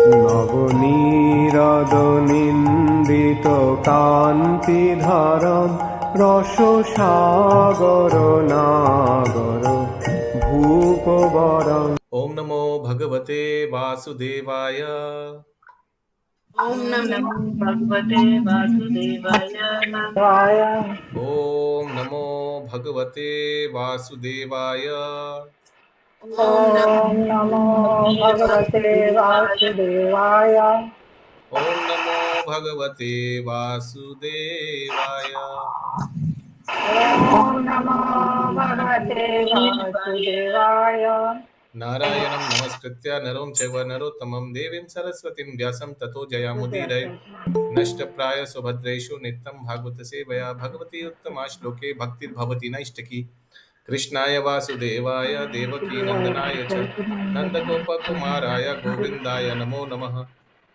নবনীরদনিন্দিত কান্তিধারম রসসাগর নাগর ভূপবরম। ओम नमो भगवते वासुदेवाय। ओम नमो भगवते वासुदेवाय नमः। ओम नमो भगवते वासुदेवाय। ओम नमो भगवते वासुदेवाय। ओम नमो भगवते वासुदेवाय। ओम नमो भगवते वासुदेवाय। नारायणं नमस्कृत्य नरं चैव नरोत्तमं देवीं सरस्वतीं व्यासं ततो जयामुदीरये। नष्टप्राय सुभद्रेषु नित्यं भागवत सेवया भगवती उत्तमा श्लोके भक्तिर्भवति नैष्टिकी। कृष्णाय वासुदेवाय देवकी नंदनाय च नंदगोपकुमाराय गोविन्दाय नमो नमः।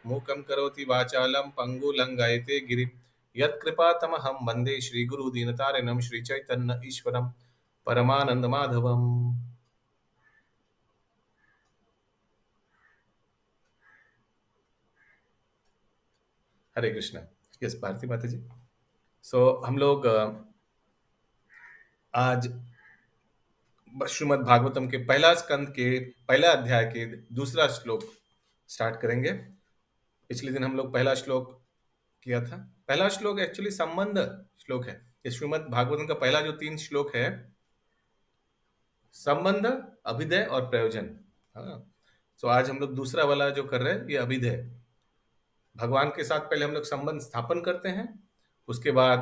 मूकं करोति वाचालं पङ्गुलङ्घयते गिरिं यत्कृपातमहं वन्दे श्रीगुरुदीनतारिणं श्रीचैतन्य ईश्वरं परमानन्दमाधवम्। हरे कृष्णा। यस भारती माता जी। हम लोग आज श्रीमद् भागवतम के पहला स्कंद के पहला अध्याय के दूसरा श्लोक स्टार्ट करेंगे। पिछले दिन हम लोग पहला श्लोक किया था। पहला श्लोक एक्चुअली संबंध श्लोक है। ये श्रीमद् भागवतम का पहला जो 3 श्लोक है संबंध, अभिधेय और प्रयोजन। हाँ, तो आज हम लोग दूसरा वाला जो कर रहे हैं ये अभिधेय। भगवान के साथ पहले हम लोग संबंध स्थापन करते हैं, उसके बाद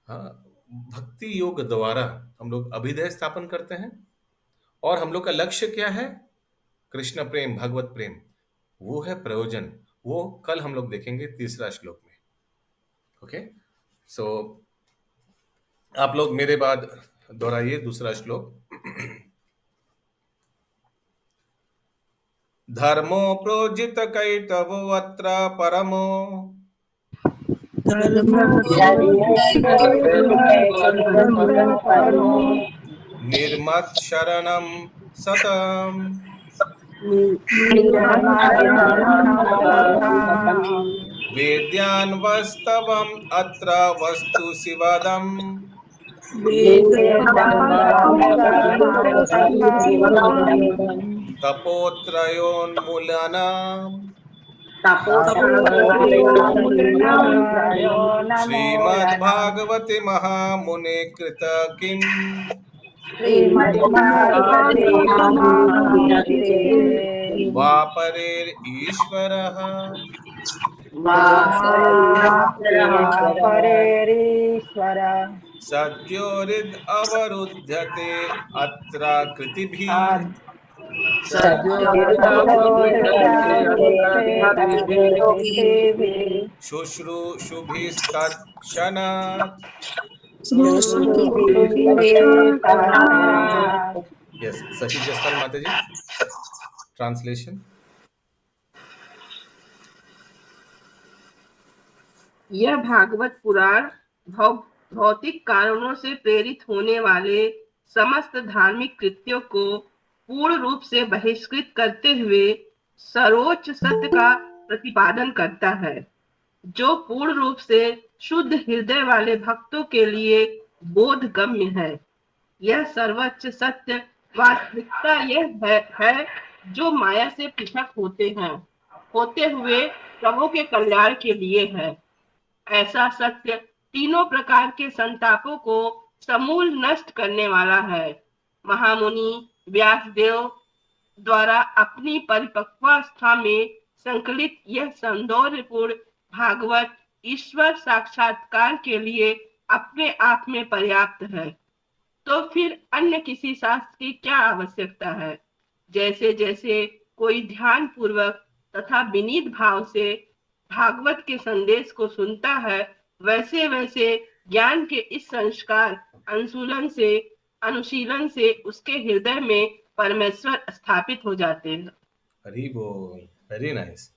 हाँ भक्ति योग द्वारा हम लोग अभिधेय स्थापन करते हैं। और हम लोग का लक्ष्य क्या है? कृष्ण प्रेम, भगवत प्रेम, वो है प्रयोजन। वो कल हम लोग देखेंगे तीसरा श्लोक में। ओके, सो आप लोग मेरे बाद दोहराइए दूसरा श्लोक। धर्मो प्रोजित कैतवो अत्र परमो निर्मत् शरणं सतम् वेद्यान् वस्तवम् अत्र वस्तु शिवदम् तपोत्रयोन्मूलनम् श्रीमद्भागवते महामुने कृत किम् वापरेरीश्वरः सद्योरिद् अवरुध्यते अत्र कृतिभिः शुश्रूषुभिस्तत्क्षणात्। यस, शशि जसपाल माता जी, ट्रांसलेशन। यह भागवत पुराण भौतिक कारणों से प्रेरित होने वाले समस्त धार्मिक कृत्यों को पूर्ण रूप से बहिष्कृत करते हुए सर्वोच्च सत्य का प्रतिपादन करता है, जो पूर्ण रूप से शुद्ध हृदय वाले भक्तों के लिए बोधगम्य है। यह सर्वोच्च सत्य वास्तविकता यह है जो माया से पृथक होते हुए प्रभु के कल्याण के लिए है। ऐसा सत्य तीनों प्रकार के संतापों को समूल नष्ट करने वाला है। महामुनि व्यासदेव द्वारा अपनी परिपक्वावस्था में संकलित यह सौंदर्यपूर्ण भागवत ईश्वर साक्षात्कार के लिए अपने आप में पर्याप्त है। तो फिर अन्य किसी शास्त्र की क्या आवश्यकता है? जैसे जैसे कोई ध्यान पूर्वक तथा विनीत भाव से भागवत के संदेश को सुनता है, वैसे वैसे ज्ञान के इस संस्कार अनुशीलन से उसके हृदय में परमेश्वर स्थापित हो जाते हैं। हरि बोल, वेरी नाइस।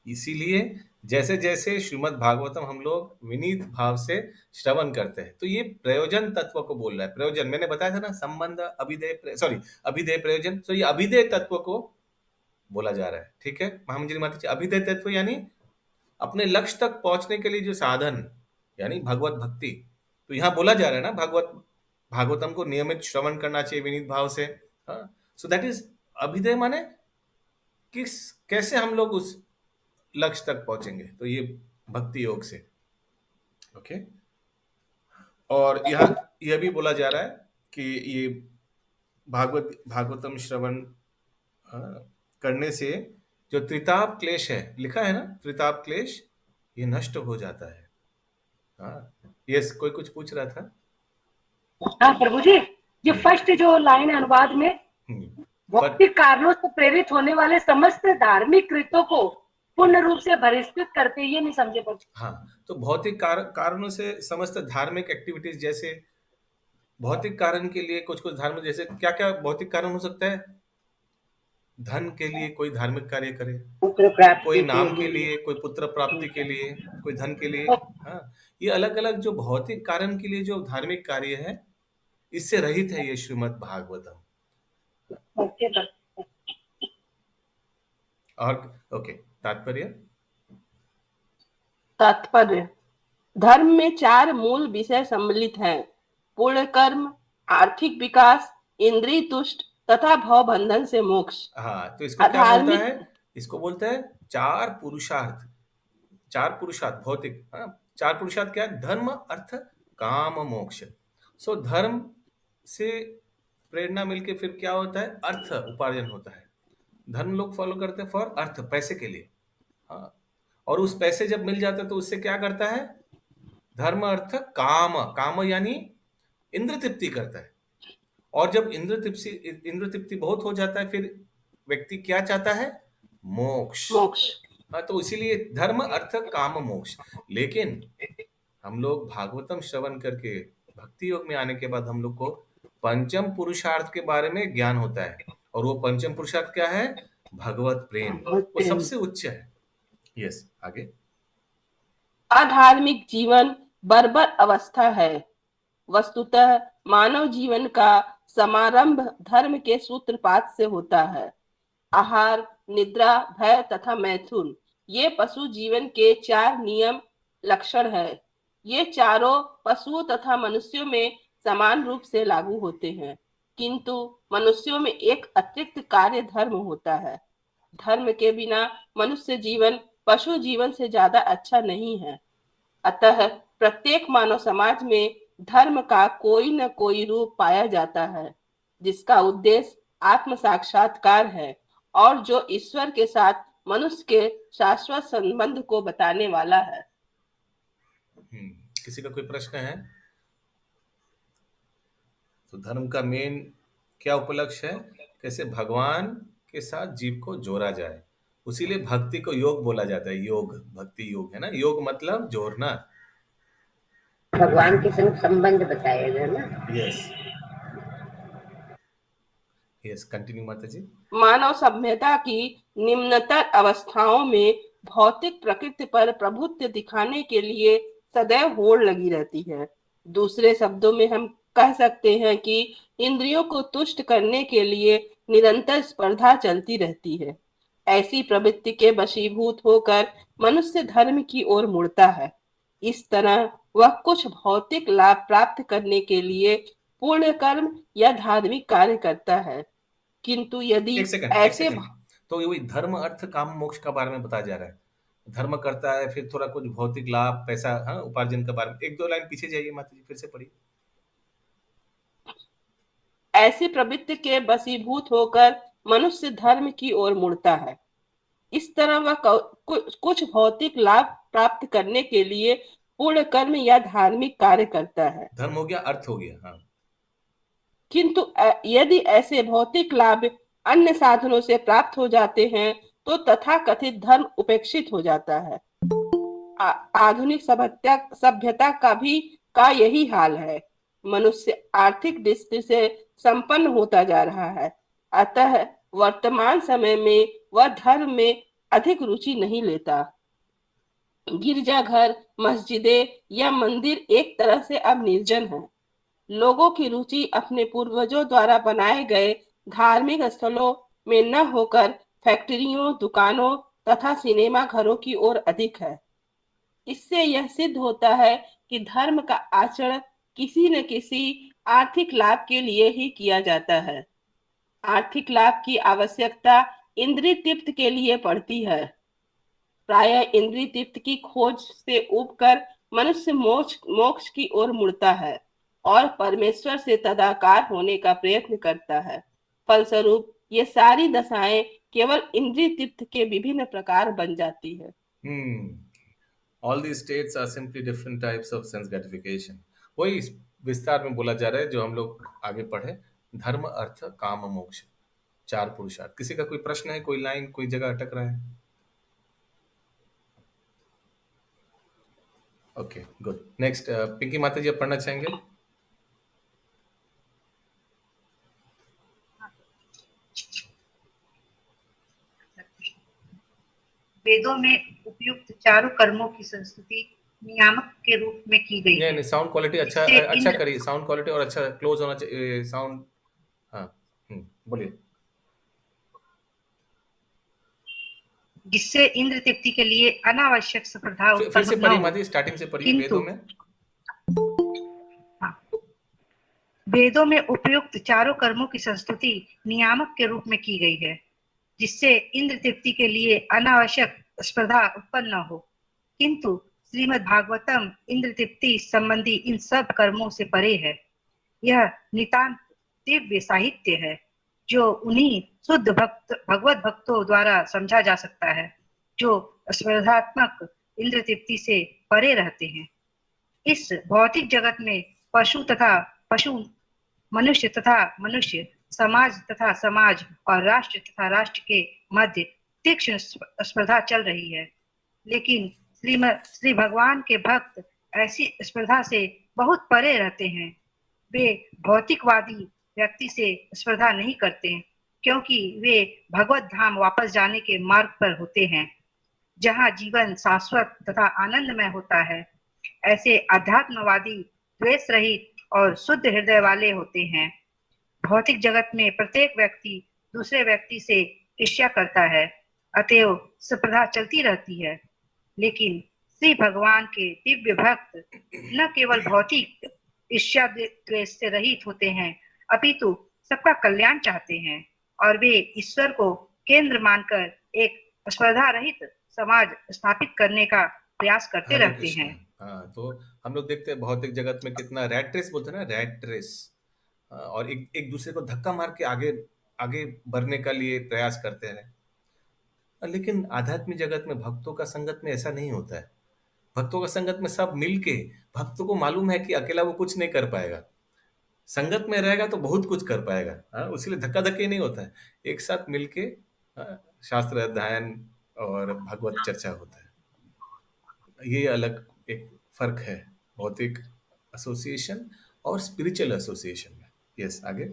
इसीलिए जैसे जैसे श्रीमद् भागवतम हम लोग विनीत भाव से श्रवण करते हैं, तो ये प्रयोजन तत्व को बोल रहा है। प्रयोजन मैंने बताया था ना, संबंध, अभिधेय, अभिधेय प्रयोजन। तो ये अभिधेय तत्व को बोला जा रहा है। ठीक है महामंजरी माता जी, अभिदय तत्व यानी अपने लक्ष्य तक पहुंचने के लिए जो साधन, यानी भगवत भक्ति। तो यहाँ बोला जा रहा है ना, भागवतम को नियमित श्रवण करना चाहिए विनीत भाव से। सो दैट इज अभिदय, माने किस कैसे हम लोग उस लक्ष्य तक पहुंचेंगे, तो ये भक्ति योग से। ओके और यहाँ यह भी बोला जा रहा है कि ये भागवतम श्रवण करने से जो त्रिताप क्लेश है, लिखा है ना त्रिताप क्लेश, ये नष्ट हो जाता है। यस, कोई कुछ पूछ रहा था? हाँ प्रभु जी, ये फर्स्ट जो लाइन अनुवाद में भौतिक कारणों से प्रेरित होने वाले समस्त धार्मिक कृत्यों को पूर्ण रूप से बहिष्कृत करते, ये नहीं समझे प्रभु। हाँ, तो भौतिक कारणों से समस्त धार्मिक एक्टिविटीज, जैसे भौतिक कारण के लिए कुछ धार्मिक, जैसे क्या क्या भौतिक कारण हो सकता है? धन के लिए कोई धार्मिक कार्य करे, कोई नाम के लिए, कोई पुत्र प्राप्ति के लिए, कोई धन के लिए। हाँ, ये अलग अलग जो भौतिक कारण के लिए जो धार्मिक कार्य है, इससे रहित है ये श्रीमद् भागवतम। और ओके, तात्पर्य धर्म में 4 मूल विषय सम्मिलित हैं: पूर्ण कर्म, आर्थिक विकास, इंद्रिय तुष्ट तथा भव बंधन से मोक्ष। हाँ, तो इसको क्या बोलता है? इसको बोलते हैं 4 पुरुषार्थ। 4 पुरुषार्थ भौतिक, 4 पुरुषार्थ क्या है? धर्म, अर्थ, काम, मोक्ष। सो धर्म से प्रेरणा मिलके फिर क्या होता है? अर्थ उपार्जन होता है। धर्म लोग फॉलो करते हैं फॉर अर्थ, पैसे के लिए। हाँ, और उस पैसे जब मिल जाता है तो उससे क्या करता है? धर्म, अर्थ, काम। काम यानी इंद्र तृप्ति करता है। और जब इंद्र तृप्ति बहुत हो जाता है, फिर व्यक्ति क्या चाहता है? मोक्ष। हाँ, तो इसीलिए धर्म, अर्थ, काम, मोक्ष। लेकिन हम लोग भागवतम श्रवण करके भक्ति योग में आने के बाद हम लोग को पंचम पुरुषार्थ के बारे में ज्ञान होता है। और वो पंचम पुरुषार्थ क्या है? भगवत प्रेम, वो सबसे उच्च है। यस, आगे। अधार्मिक जीवन बर्बर अवस्था है। वस्तुतः मानव जीवन का समारंभ धर्म के सूत्रपात से होता है। आहार, निद्रा, भय तथा मैथुन, ये पशु जीवन के 4 नियम लक्षण है। ये चारों पशुओं तथा मनुष्यों में समान रूप से लागू होते हैं, किंतु मनुष्यों में एक अतिरिक्त कार्य धर्म होता है। धर्म के बिना मनुष्य जीवन पशु जीवन से ज्यादा अच्छा नहीं है। अतः प्रत्येक मानव समाज में धर्म का कोई न कोई रूप पाया जाता है, जिसका उद्देश्य आत्म साक्षात्कार है और जो ईश्वर के साथ मनुष्य के शाश्वत संबंध को बताने वाला है। किसी का कोई प्रश्न है? तो धर्म का मेन क्या उपलक्ष्य है? कैसे भगवान के साथ जीव को जोड़ा जाए। उसीलिए भक्ति को योग बोला जाता है। योग, भक्ति योग है ना। योग मतलब जोड़ना, भगवान के संग संबंध बताया गया ना। यस, कंटिन्यू माता जी। मानव सभ्यता की निम्नतर अवस्थाओं में भौतिक प्रकृति पर प्रभुत्व दिखाने के लिए सदैव होड़ लगी रहती है। दूसरे शब्दों में हम कह सकते हैं कि इंद्रियों को तुष्ट करने के लिए निरंतर स्पर्धा चलती रहती है। ऐसी प्रवृत्ति के वशीभूत होकर मनुष्य धर्म की ओर मुड़ता है। इस तरह वह कुछ भौतिक लाभ प्राप्त करने के लिए पूर्ण कर्म या धार्मिक कार्य करता है, किंतु यदि ऐसे तो ये धर्म, अर्थ, काम, मोक्ष का बारे में बताया जा रहा है। धर्म करता है, फिर थोड़ा कुछ भौतिक लाभ, पैसा, उपार्जन के बारे में। 1-2 लाइन पीछे जाइए माता जी, फिर से पढ़िए। ऐसी प्रवृत्ति के वशीभूत होकर मनुष्य धर्म की ओर मुड़ता है। इस तरह वह कुछ भौतिक लाभ प्राप्त करने के लिए पूर्ण कर्म या धार्मिक कार्य करता है। धर्म हो गया, अर्थ हो गया। हाँ, किंतु यदि ऐसे भौतिक लाभ अन्य साधनों से प्राप्त हो जाते हैं तो तथाकथित धर्म उपेक्षित हो जाता है। आधुनिक सभ्यता का यही हाल है। मनुष्य आर्थिक दृष्टि से संपन्न होता जा रहा है, अतः वर्तमान समय में वह धर्म में अधिक रुचि नहीं लेता। गिरजाघर, मस्जिदें या मंदिर एक तरह से अब निर्जन हैं। लोगों की रुचि अपने पूर्वजों द्वारा बनाए गए धार्मिक स्थलों में न होकर फैक्ट्रियों, दुकानों तथा सिनेमा घरों की ओर अधिक है। इससे यह सिद्ध होता है कि धर्म का आचरण किसी न किसी आर्थिक लाभ के लिए ही किया जाता है। आर्थिक लाभ की आवश्यकता इंद्रिय तृप्ति के लिए पड़ती है। प्रायः इंद्रिय तृप्ति की खोज से ऊबकर मनुष्य मोक्ष मोक्ष की ओर मुड़ता है और परमेश्वर से तदाकार होने का प्रयत्न करता है। फलस्वरूप ये सारी दशाएं केवल इंद्रिय तृप्ति के विभिन्न प्रकार बन जाती है। All the states are simply different types of sense gratification. वही इस विस्तार में बोला जा रहा है जो हम लोग आगे पढ़े, धर्म अर्थ काम मोक्ष, 4 पुरुषार्थ। किसी का कोई प्रश्न है, कोई लाइन, कोई जगह अटक रहा है? Okay, good. नेक्स्ट, पिंकी माता जी आप पढ़ना चाहेंगे? वेदों में उपयुक्त चारों कर्मों की संस्तुति नियामक के रूप में की गई है। नहीं, साउंड क्वालिटी अच्छा जिससे अच्छा इंद्र करिए, साउंड क्वालिटी और अच्छा क्लोज होना चाहिए साउंड। हाँ, बोलिए। जिससे इंद्र तृप्ति के लिए अनावश्यक स्पर्धा फिर उत्पन्न से न पढ़िए हो। माता, स्टार्टिंग से पढ़िए। किंतु वेदों में वेदों में उपयुक्त चारों कर्मों की संस्तुति नियामक के रूप में की गई है, जिससे इंद्र तृप्ति के लिए अनावश्यक स्पर्धा उत्पन्न न हो। किंतु श्रीमद् भागवतम इंद्र तृप्ति संबंधी इन सब कर्मों से परे है। यह नितांत दिव्य साहित्य है जो उन्हीं शुद्ध भगवत भक्तों द्वारा समझा जा सकता है जो स्पर्धात्मक इंद्र तृप्ति से परे रहते हैं। इस भौतिक जगत में पशु तथा पशु, मनुष्य तथा मनुष्य, समाज तथा समाज और राष्ट्र तथा राष्ट्र के मध्य तीक्ष्ण स्पर्धा चल रही है। लेकिन श्री भगवान के भक्त ऐसी स्पर्धा से बहुत परे रहते हैं। वे भौतिकवादी व्यक्ति से स्पर्धा नहीं करते क्योंकि वे भगवत धाम वापस जाने के मार्ग पर होते हैं, जहाँ जीवन शाश्वत तथा आनंदमय होता है। ऐसे अध्यात्मवादी द्वेष रहित और शुद्ध हृदय वाले होते हैं। भौतिक जगत में प्रत्येक व्यक्ति दूसरे व्यक्ति से ईर्ष्या करता है, अतएव स्पर्धा चलती रहती है। लेकिन श्री भगवान के दिव्य भक्त न केवल भौतिक ईर्ष्या द्वेष से रहित होते हैं, अपितु सबका कल्याण चाहते हैं और वे ईश्वर को केंद्र मानकर एक स्पर्धा रहित समाज स्थापित करने का प्रयास करते हरे रहते कृष्ण। हैं। हाँ, तो हम लोग देखते हैं भौतिक जगत में कितना रैट रेस बोलते हैं ना, रैट रेस, और एक दूसरे को धक्का मार के आगे आगे बढ़ने का लिए प्रयास करते हैं। लेकिन आध्यात्मिक जगत में भक्तों का संगत में ऐसा नहीं होता है। भक्तों का संगत में सब मिलके, भक्तों को मालूम है कि अकेला वो कुछ नहीं कर पाएगा, संगत में रहेगा तो बहुत कुछ कर पाएगा। हाँ, इसलिए धक्का धक्की नहीं होता है, एक साथ मिलके शास्त्र अध्ययन और भगवत चर्चा होता है। ये अलग एक फर्क है भौतिक एसोसिएशन और स्पिरिचुअल एसोसिएशन में। यस, आगे।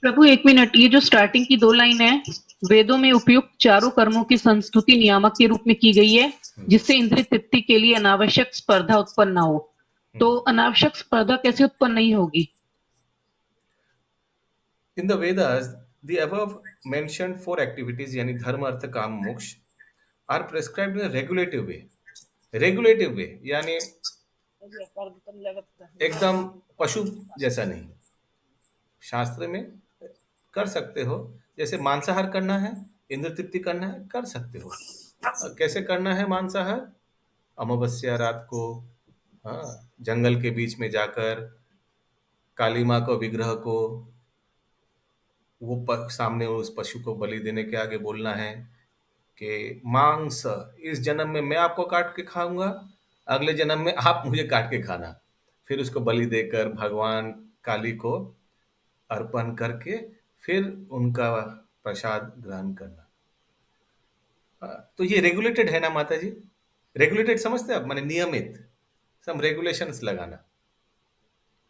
प्रभु एक मिनट, ये जो स्टार्टिंग की 2 लाइन है, वेदों में उपयुक्त चारों कर्मों की संस्तुति नियामक के रूप में की गई है, जिससे इंद्रिय तृप्ति के लिए अनावश्यक स्पर्धा उत्पन्न न हो। तो अनावश्यक स्पर्धा कैसे उत्पन्न नहीं होगी? In the Vedas, the above mentioned 4 activities यानी धर्म अर्थ काम मोक्ष are prescribed in a regulative way. Regulative way यानी एकदम पशु जैसा नहीं। शास्त्र में कर सकते हो, जैसे मांसाहार करना है, इंद्र तृप्ति करना है, कर सकते हो। कैसे करना है मांसाहार? अमावस्या रात को जंगल के बीच में जाकर काली माँ को विग्रह को वो सामने उस पशु को बलि देने के आगे बोलना है कि मांस इस जन्म में मैं आपको काट के खाऊंगा, अगले जन्म में आप मुझे काट के खाना। फिर उसको बलि देकर भगवान काली को अर्पण करके फिर उनका प्रसाद ग्रहण करना। तो ये रेगुलेटेड है ना माता जी? रेगुलेटेड समझते हैं आप, माने नियमित, सम रेगुलेशंस लगाना।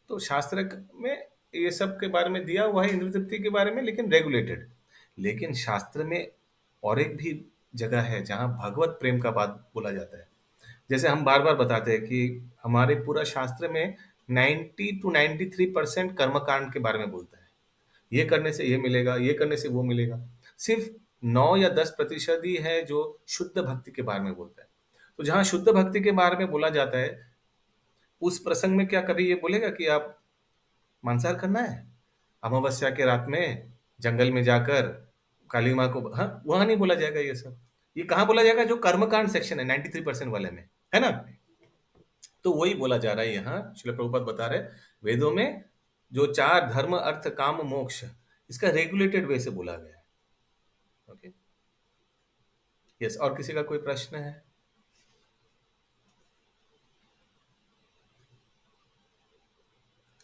तो शास्त्र में ये सब के बारे में दिया हुआ है, इंद्र तृप्ति के बारे में, लेकिन रेगुलेटेड। लेकिन शास्त्र में और एक भी जगह है जहाँ भगवत प्रेम का बात बोला जाता है। जैसे हम बार बार बताते हैं कि हमारे पूरा शास्त्र में 90 to 93% कर्मकांड के बारे में बोलता है। ये करने से ये मिलेगा, ये करने से वो मिलेगा। सिर्फ 9 या 10% ही है जो शुद्ध भक्ति के बारे में बोलता है। तो जहां शुद्ध भक्ति के बारे में बोला जाता है, उस प्रसंग में क्या कभी ये बोलेगा कि आप मांसाहार करना है, अमावस्या के रात में जंगल में जाकर काली माँ को, हाँ, वहां नहीं बोला जाएगा ये सब। ये कहाँ बोला जाएगा? जो कर्मकांड सेक्शन है 93% वाले में, है ना। तो वही बोला जा रहा है यहाँ, श्रील प्रभुपाद बता रहे वेदों में जो 4 धर्म अर्थ काम मोक्ष, इसका रेगुलेटेड वे से बोला गया है। Okay, yes. और किसी का कोई प्रश्न है?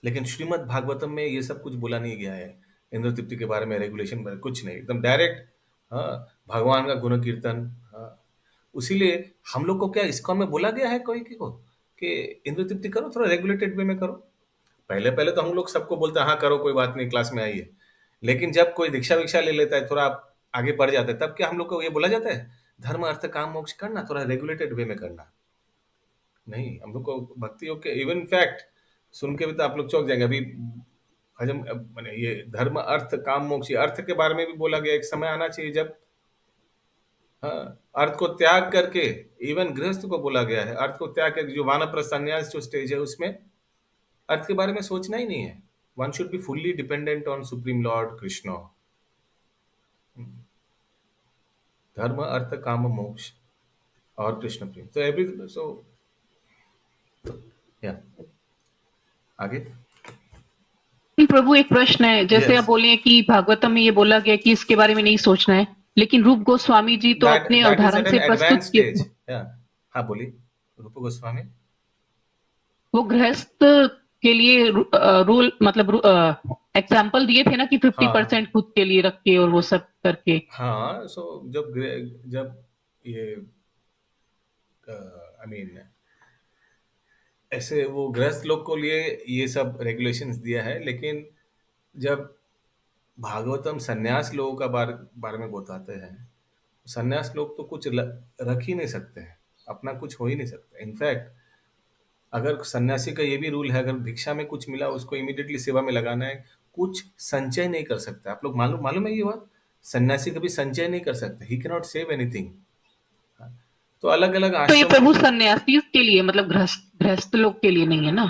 लेकिन श्रीमद् भागवतम में ये सब कुछ बोला नहीं गया है, इंद्र तृप्ति के बारे में, रेगुलेशन बारे कुछ नहीं, एकदम डायरेक्ट। हाँ, भगवान का गुण कीर्तन। हाँ, उसीलिए हम लोग को क्या इस्कॉन में बोला गया है कोई को कि इंद्र तृप्ति करो, थोड़ा रेगुलेटेड वे में करो। पहले पहले तो हम लोग सबको बोलते हैं हाँ करो, कोई बात नहीं, क्लास में आइए। लेकिन जब कोई दीक्षा विक्षा ले लेता है, थोड़ा आगे बढ़ जाता है, तब क्या हम लोग को ये बोला जाता है धर्म अर्थ काम मोक्ष करना, थोड़ा रेगुलेटेड वे में करना? नहीं, हम लोग को भक्ति योग के इवन फैक्ट सुन के भी तो आप लोग चौंक जाएंगे। अभी हजम माने ये धर्म अर्थ काम मोक्ष, अर्थ के बारे में भी बोला गया। एक समय आना चाहिए जब, हाँ, अर्थ को त्याग करके, इवन गृहस्थ को बोला गया है अर्थ को त्याग करके, जो वानप्रस्थ संन्यास जो स्टेज है उसमें अर्थ के बारे में सोचना ही नहीं है। One should be fully dependent on supreme Lord Krishna. धर्म अर्थ काम मोक्ष और कृष्ण प्रेम, तो एवरी, सो या आगे। प्रभु एक प्रश्न है, जैसे Yes. आप बोले कि भागवतम में ये बोला गया कि इसके बारे में नहीं सोचना है, लेकिन रूप गोस्वामी जी तो अपने उदाहरण से प्रस्तुत किए। हाँ बोलिए रूप गोस्वामी। वो गृहस्थ के लिए रूल मतलब एग्जाम्पल दिए थे ना कि 50% खुद के लिए रख के और वो सब करके। हाँ, सो जब ये आई मीन ऐसे वो गृहस्थ लोग को लिए ये सब रेगुलेशंस दिया है, लेकिन जब भागवतम सन्यास लोगों का बारे में बताते हैं, सन्यास लोग तो कुछ रख ही नहीं सकते हैं, अपना कुछ हो ही नहीं सकता। इनफैक्ट अगर सन्यासी का ये भी रूल है, अगर भिक्षा में कुछ मिला उसको इमीडिएटली सेवा में लगाना है, कुछ संचय नहीं कर सकता। आप लोग मालूम है ये बात? सन्यासी कभी संचय नहीं कर सकते, he can not save anything. तो अलग अलग तो ये आश्रम, प्रभु सन्यासी के लिए मतलब गृहस्थ लोग के लिए नहीं है ना?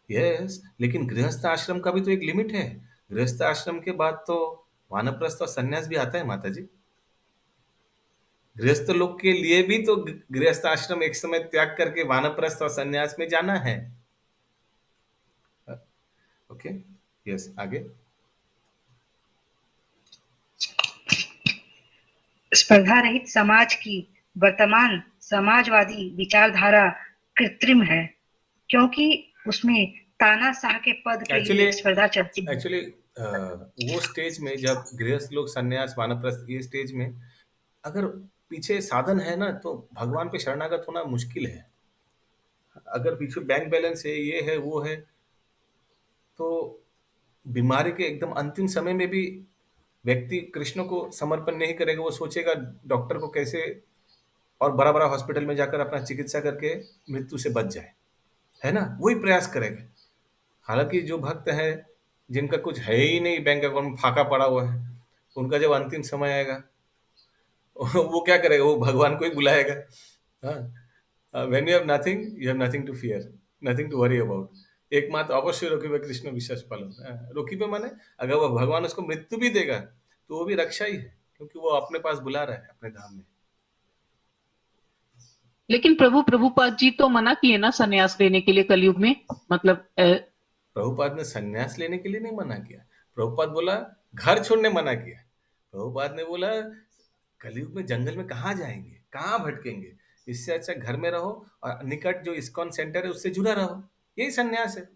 यस, लेकिन गृहस्थ आश्रम का भी तो एक लिमिट है। गृहस्थ आश्रम के बाद तो वानप्रस्थ और सन्यास भी आता है माता जी। गृहस्थ लोग के लिए भी तो गृहस्थ आश्रम एक समय त्याग करके वानप्रस्थ और सन्यास में जाना है। ओके, यस, आगे। स्पर्धा रहित समाज की वर्तमान समाजवादी विचारधारा कृत्रिम है, क्योंकि उसमें तानाशाह के पद के लिए स्पर्धा चलती है। एक्चुअली वो स्टेज में जब गृहस्थ लोग सन्यास वानप्रस्थ, ये स्टेज में अगर पीछे साधन है ना, तो भगवान पे शरणागत होना मुश्किल है। अगर पीछे बैंक बैलेंस है, ये है वो है, तो बीमारी के एकदम अंतिम समय में भी व्यक्ति कृष्ण को समर्पण नहीं करेगा। वो सोचेगा डॉक्टर को कैसे और बड़ा बड़ा हॉस्पिटल में जाकर अपना चिकित्सा करके मृत्यु से बच जाए, है ना, वही प्रयास करेगा। हालांकि जो भक्त है जिनका कुछ है ही नहीं, बैंक अकाउंट में फाका पड़ा हुआ है, उनका जब अंतिम समय आएगा वो क्या करेगा? वो भगवान को ही बुलाएगा। When you have nothing to fear, nothing to worry about. एकमात्र अवश्य रोकी कृष्ण विश्वास पालन। रोकी पे माने अगर वो भगवान उसको मृत्यु भी देगा तो वो भी रक्षा ही है, क्योंकि वो अपने पास बुला रहा है अपने धाम में। लेकिन प्रभुपाद जी तो मना किए ना सन्यास लेने के लिए कलयुग में, मतलब प्रभुपाद ने सन्यास लेने के लिए नहीं मना किया। प्रभुपाद बोला घर छोड़ने मना किया। प्रभुपाद ने बोला कलयुग में जंगल में कहाँ जाएंगे, कहाँ भटकेंगे, इससे अच्छा घर में रहो और निकट जो इस्कॉन सेंटर है उससे जुड़ा रहो, यही सन्यास है।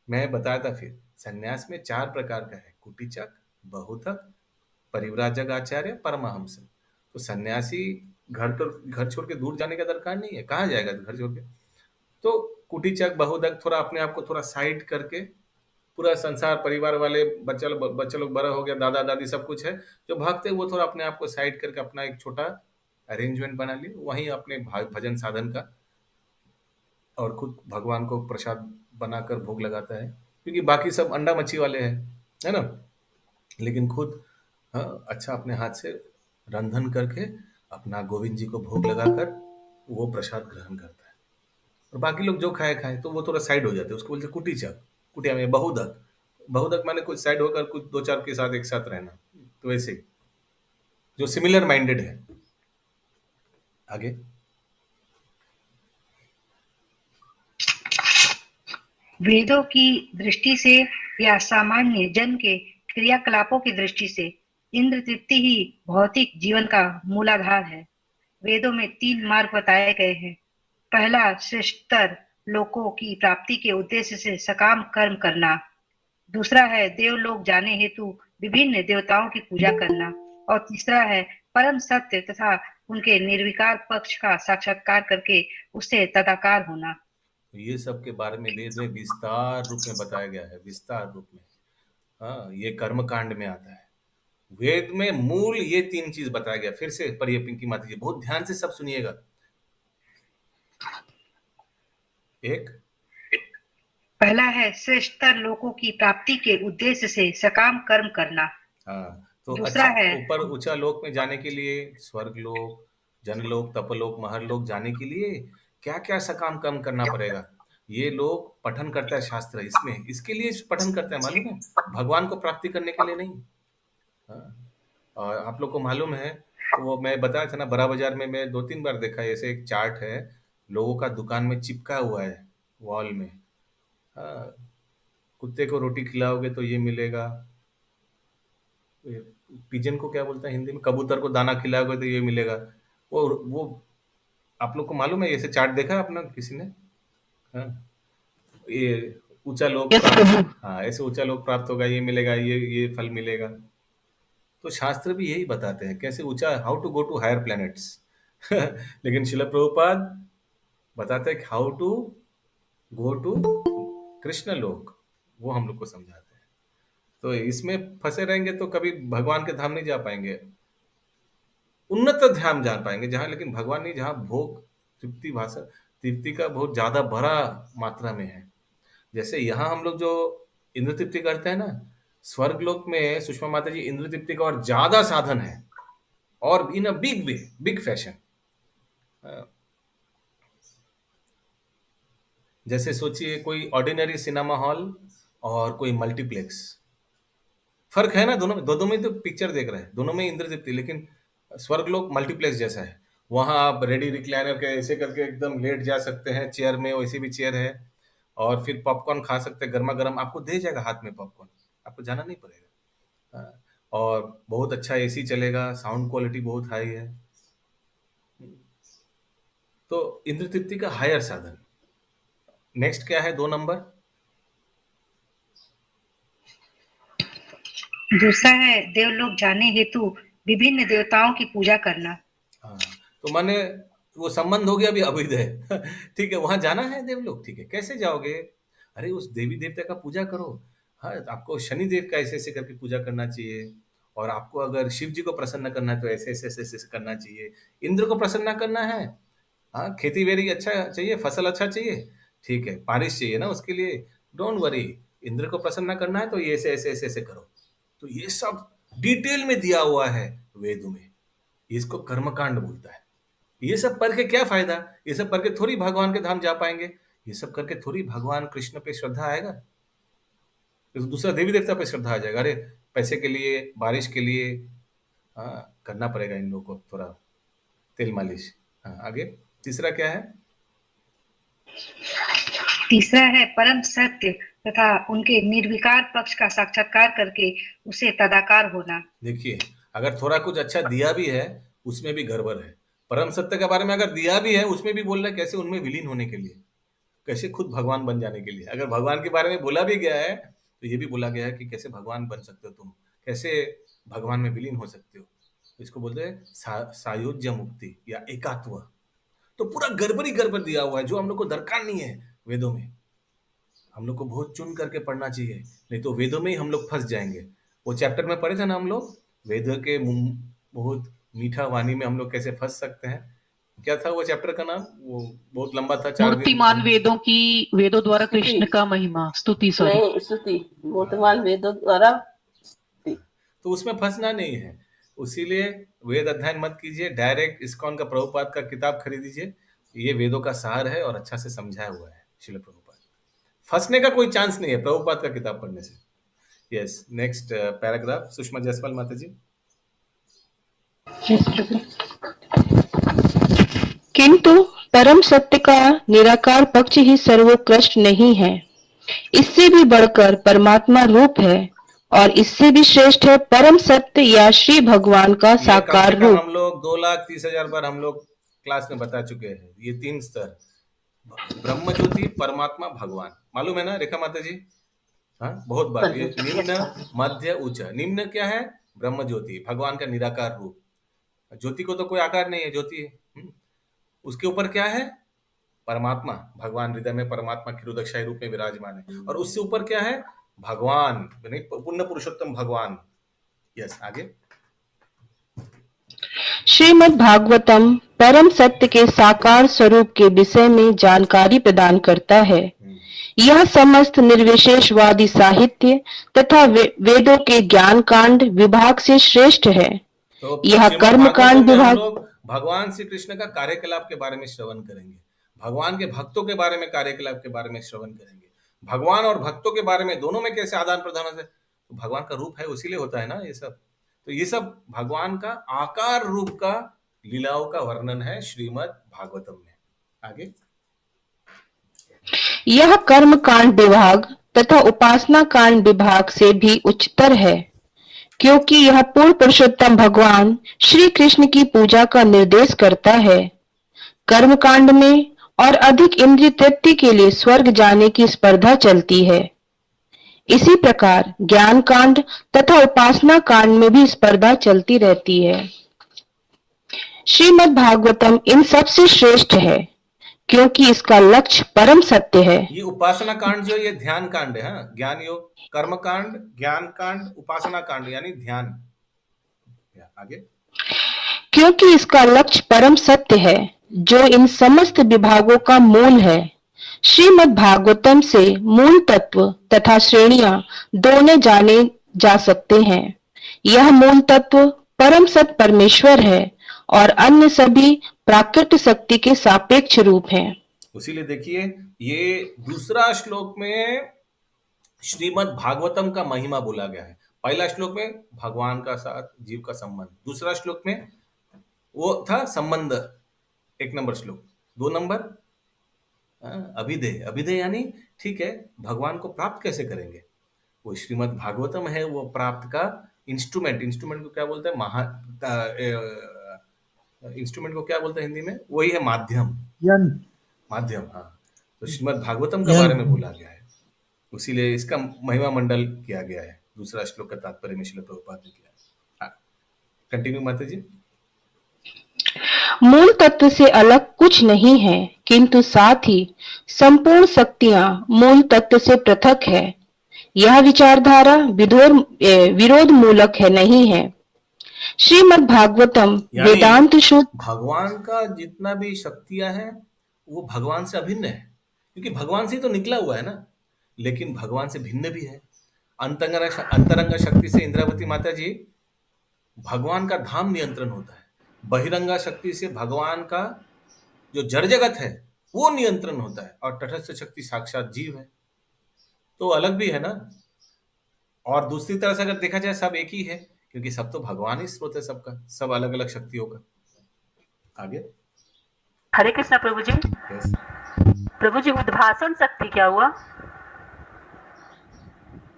मैं बताया था फिर, सन्यास में 4 प्रकार का है, कुटीचक, बहुथक, परिव्राजक आचार्य, परमहंस। तो सन्यासी घर छोड़ के दूर जाने का दरकार नहीं है, कहाँ जाएगा घर छोड़ के। तो कुटीचक, बहुधक, थोड़ा अपने आप को थोड़ा साइड करके, पूरा संसार परिवार वाले बच्चे लोग बड़ा हो गया, दादा दादी सब कुछ है, जो भक्त है वो थोड़ा अपने आप को साइड करके अपना एक छोटा अरेंजमेंट बना लिए, वहीं अपने भजन साधन का, और खुद भगवान को प्रसाद बनाकर भोग लगाता है, क्योंकि बाकी सब अंडा मच्छी वाले हैं, है ना, लेकिन खुद अच्छा अपने हाथ से रंधन करके अपना गोविंद जी को भोग लगाकर वो प्रसाद ग्रहण करता है, और बाकी लोग जो खाए खाए, तो वो थोड़ा साइड हो जाते हैं, उसको बोलते हैं कुटीचक, कुटिया में बहुदक, बहुदक माने कुछ साइड होकर कुछ दो चार के साथ एक साथ रहना, तो वैसे ही, जो सिमिलर माइंडेड है। आगे वेदों की दृष्टि से या सामान्य जन के क्रियाकलापों की दृष्टि से इंद्र तृप्ति ही भौतिक जीवन का मूलाधार है। वेदों में 3 मार्ग बताए गए हैं। पहला श्रेष्ठतर लोकों की प्राप्ति के उद्देश्य से सकाम कर्म करना, दूसरा है देवलोक जाने हेतु विभिन्न देवताओं की पूजा करना, और तीसरा है परम सत्य तथा उनके निर्विकार पक्ष का साक्षात्कार करके उससे तदाकार होना। ये सब के बारे में वेद में विस्तार रूप में बताया गया है, विस्तार रूप में। हाँ, ये कर्म कांड में आता है। वेद में मूल ये 3 चीज बताया गया। फिर से पढ़िए पिंकी माता जी, बहुत ध्यान से सब सुनिएगा। एक, पहला है श्रेष्ठतर लोकों की प्राप्ति के उद्देश्य से सकाम कर्म करना। हाँ, तो दूसरा अच्छा है ऊपर ऊंचा लोक में जाने के लिए, स्वर्ग लोक, जनलोक, तपलोक, महरलोक जाने के लिए क्या क्या सकाम कर्म करना पड़ेगा। ये लोग पठन करता है शास्त्र, इसमें इसके लिए पठन करता है, मालूम है, भगवान को प्राप्ति करने के लिए नहीं। हाँ, और आप लोग को मालूम है, वो मैं बताया था ना, बड़ा बाजार में मैं 2-3 बार देखा है, ऐसे एक चार्ट है, लोगों का दुकान में चिपका हुआ है वॉल में। हाँ, कुत्ते को रोटी खिलाओगे तो ये मिलेगा, पिजन को क्या बोलता है हिंदी में, कबूतर को दाना खिलाओगे तो ये मिलेगा। वो आप लोग को मालूम है, ऐसे चार्ट देखा है अपना किसी ने? हाँ, ये ऊंचा लोक प्राप्त, हाँ ऐसे ऊंचा लोक प्राप्त होगा, ये मिलेगा, ये फल मिलेगा। तो शास्त्र भी यही बताते हैं कैसे ऊंचा, how to go to higher planets. लेकिन शिला प्रभुपाद बताते हैं how to go to Krishna Loka, वो हम लोग को समझाते हैं। तो इसमें फंसे रहेंगे तो कभी भगवान के धाम नहीं जा पाएंगे, उन्नत धाम जा पाएंगे जहां, लेकिन भगवान नहीं, जहां भोग तृप्ति भाषा तृप्ति का बहुत ज्यादा बड़ा मात्रा में है। जैसे यहाँ हम लोग जो इंद्र तृप्ति करते हैं ना, स्वर्ग लोक में सुषमा माता जी इंद्र तृप्ति का और ज्यादा साधन है, और in a big way, big fashion. जैसे सोचिए कोई ऑर्डिनरी सिनेमा हॉल और कोई मल्टीप्लेक्स, फर्क है ना दोनों में, दोनों में तो पिक्चर देख रहे हैं, दोनों में इंद्र तृप्ति, लेकिन स्वर्गलोक मल्टीप्लेक्स जैसा है। वहां आप रेडी रिक्लाइनर के ऐसे करके एकदम लेट जा सकते हैं चेयर में, वैसे भी चेयर है, और फिर पॉपकॉर्न खा सकते हैं, गर्मा गर्म आपको दे जाएगा हाथ में पॉपकॉर्न, आपको जाना नहीं पड़ेगा। हाँ, और बहुत अच्छा एसी चलेगा, साउंड क्वालिटी बहुत हाई है। तो इंद्र तृप्ति का हायर साधन। नेक्स्ट क्या है 2 नंबर? दूसरा है देवलोक जाने हेतु विभिन्न देवताओं की पूजा करना। हाँ, तो माने वो संबंध हो गया अभी अवैध है। ठीक है, वहां जाना है देवलोक, ठीक है, कैसे जाओगे? अरे उस देवी देवता का पूजा करो। हाँ, आपको शनि देव का ऐसे ऐसे करके पूजा करना चाहिए, और आपको अगर शिव जी को प्रसन्न करना है तो ऐसे ऐसे ऐसे ऐसे करना चाहिए। इंद्र को प्रसन्न करना है, हाँ, खेती वेरी अच्छा चाहिए, फसल अच्छा चाहिए, ठीक है, बारिश चाहिए ना उसके लिए, डोंट वरी, इंद्र को प्रसन्न करना है तो ये ऐसे ऐसे ऐसे ऐसे करो। तो ये सब डिटेल में दिया हुआ है वेदों में, इसको कर्मकांड बोलता है। ये सब पढ़ के क्या फायदा? ये सब पढ़ के थोड़ी भगवान के धाम जा पाएंगे, ये सब करके थोड़ी भगवान कृष्ण पे श्रद्धा आएगा, तो दूसरा देवी देवता पे श्रद्धा आ जाएगा। अरे पैसे के लिए, बारिश के लिए, हाँ करना पड़ेगा इन लोगों को थोड़ा तेल मालिश। हाँ, आगे तीसरा क्या है? तीसरा है परम सत्य तथा उनके निर्विकार पक्ष का साक्षात्कार करके उसे तदाकार होना। देखिए, अगर थोड़ा कुछ अच्छा दिया भी है उसमें भी गड़बड़ है। परम सत्य के बारे में अगर दिया भी है उसमें भी बोल रहा है कैसे उनमें विलीन होने के लिए, कैसे खुद भगवान बन जाने के लिए। अगर भगवान के बारे में बोला भी गया है तो ये भी बोला गया है कि कैसे भगवान बन सकते हो तुम, कैसे भगवान में विलीन हो सकते हो। इसको बोलते हैं सायुज्य मुक्ति या एकात्व। तो पूरा गड़बड़ी गड़बड़ दिया हुआ है जो हम लोग को दरकार नहीं है वेदों में। हम लोग को बहुत चुन करके पढ़ना चाहिए, नहीं तो वेदों में ही हम लोग फंस जाएंगे। वो चैप्टर में पढ़े थे ना हम लोग, वेद के बहुत मीठा वाणी में हम लोग कैसे फंस सकते हैं। क्या था वो चैप्टर का नाम? वो बहुत लंबा था, 4 दिन। मूर्तिमान वेदों की, वेदों द्वारा कृष्ण का महिमा, स्तुति, सॉरी नहीं स्तुति, मूर्तिमान वेदों द्वारा। तो उसमें फंसना नहीं है। उसीलिए वेद अध्ययन मत कीजिए, डायरेक्ट इस्कॉन का प्रभुपाद का किताब खरीदीजिए। ये वेदों का सार है और अच्छा से समझाया हुआ है श्रील प्रभुपाद। फंसने का कोई चांस नहीं है प्रभुपाद का किताब पढ़ने से। Yes, next paragraph Sushma Jaiswal माता जी। किंतु परम सत्य का निराकार पक्ष ही सर्वोत्कृष्ट नहीं है, इससे भी बढ़कर परमात्मा रूप है और इससे भी श्रेष्ठ है परम सत्य या श्री भगवान का साकार रूप। हम लोग 2,30,000 बार हम लोग क्लास में बता चुके हैं। ये 3 स्तर, ब्रह्म ज्योति, परमात्मा, भगवान, मालूम है ना रेखा माता जी? हाँ, बहुत बार। ये निम्न, मध्य, उच्च। निम्न क्या है? ब्रह्म ज्योति, भगवान का निराकार रूप। ज्योति को तो कोई आकार नहीं है, ज्योति है। उसके ऊपर क्या है? परमात्मा, भगवान हृदय में परमात्मा क्षीरोदक्षायी रूप में विराजमान है। और उससे ऊपर क्या है? भगवान, पूर्ण पुरुषोत्तम भगवान। यस, आगे। श्रीमद् भागवतम परम सत्य के साकार स्वरूप के विषय में जानकारी प्रदान करता है। यह समस्त निर्विशेषवादी साहित्य तथा वेदों के ज्ञान कांड विभाग से श्रेष्ठ है। तो यह कर्म कांड विभाग। भगवान श्री कृष्ण का कार्यकलाप के बारे में श्रवण करेंगे, भगवान के भक्तों के बारे में कार्यकलाप के बारे में श्रवण करेंगे, भगवान और भक्तों के बारे में दोनों में कैसे आदान प्रदान होता है। तो भगवान का रूप है, उसीलिए होता है ना ये सब। तो ये सब भगवान का आकार रूप का लीलाओं का वर्णन है श्रीमद् भागवतम में। आगे। यह कर्म कांड विभाग तथा उपासना कांड विभाग से भी उच्चतर है, क्योंकि यह पूर्ण पुरुषोत्तम भगवान श्री कृष्ण की पूजा का निर्देश करता है। कर्म कांड में और अधिक इंद्रिय तृप्ति के लिए स्वर्ग जाने की स्पर्धा चलती है। इसी प्रकार ज्ञान कांड तथा उपासना कांड में भी स्पर्धा चलती रहती है। श्रीमद् भागवतम इन सबसे श्रेष्ठ है, क्योंकि इसका लक्ष्य परम सत्य है। ये उपासना कांड जो ये ध्यान कांड है, हाँ? ज्ञान योग, कर्म कांड, ज्ञान कांड, उपासना कांड यानी ध्यान। आगे। क्योंकि इसका लक्ष्य परम सत्य है, जो इन समस्त विभागों का मूल है। श्रीमद् भागवतम से मूल तत्व तथा श्रेणियां दोनों जाने जा सकते हैं। यह मूल तत्व परम सत्य परमेश्वर है और अन्य सभी प्राकृत शक्ति के सापेक्ष रूप हैं। उसीलिए देखिए, ये दूसरा श्लोक में श्रीमद् भागवतम का महिमा बोला गया है। पहला श्लोक में भगवान का साथ जीव का संबंध, दूसरा श्लोक में वो था संबंध, 1 नंबर श्लोक। 2 नंबर अभिधेय। अभिधेय यानी ठीक है, भगवान को प्राप्त कैसे करेंगे? वो श्रीमद् भागवतम है वो प्राप्त का इंस्ट्रूमेंट। इंस्ट्रूमेंट को क्या बोलते हैं? इंस्ट्रूमेंट को क्या बोलते हैं हिंदी में? वही है माध्यम। माध्यम, हाँ। तो श्रीमद् भागवतम के बारे में बोला गया है, उसीलिए इसका महिमा मंडल किया गया है। दूसरा श्लोक का तात्पर्य में श्रील प्रभुपाद ने किया। कंटिन्यू माता जी। मूल तत्व से अलग कुछ नहीं है, किंतु साथ ही संपूर्ण शक्तियां मूल तत्व से पृथक है। यह विचारधारा विरोध मूलक है नहीं है। श्रीमद् भागवतम वेदांत शुद्ध। भगवान का जितना भी शक्तियां हैं वो भगवान से अभिन्न है, क्योंकि भगवान से तो निकला हुआ है ना, लेकिन भगवान से भिन्न भी है। अंतरंग शक्ति से इंद्रावती माता जी भगवान का धाम नियंत्रण होता है। बहिरंगा शक्ति से भगवान का जो जड़ जगत है वो नियंत्रण होता है, और तटस्थ शक्ति साक्षात जीव है, तो अलग भी है ना। और दूसरी तरह से अगर देखा जाए सब एक ही है, क्योंकि सब तो भगवान ही स्रोत है सबका, सब अलग अलग शक्तियों का। आगे। हरे कृष्णा प्रभु जी। yes. प्रभु जी, उद्भाषण शक्ति क्या हुआ?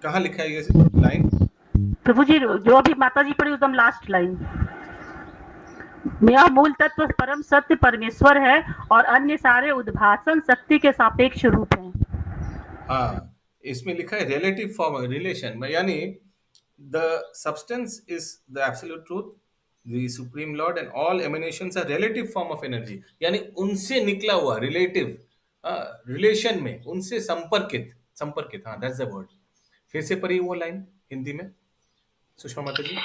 कहाँ लिखा है ये लाइन? प्रभु जी, जो अभी माता जी पढ़ी एकदम लास्ट लाइन, यह मूल तत्व परम सत्य परमेश्वर है और अन्य सारे उद्भाषण शक्ति के सापेक्ष रूप हैं। हाँ, इसमें लिखा है रिलेटिव फॉर्म, रिलेशन में, यानी the substance is the absolute truth, the supreme lord and all emanations are relative form of energy, यानी उनसे निकला हुआ रिलेटिव रिलेशन में, उनसे संपर्कित। हाँ, दैट्स द वर्ड। फिर से पढ़ी वो लाइन हिंदी में सुषमा माता जी।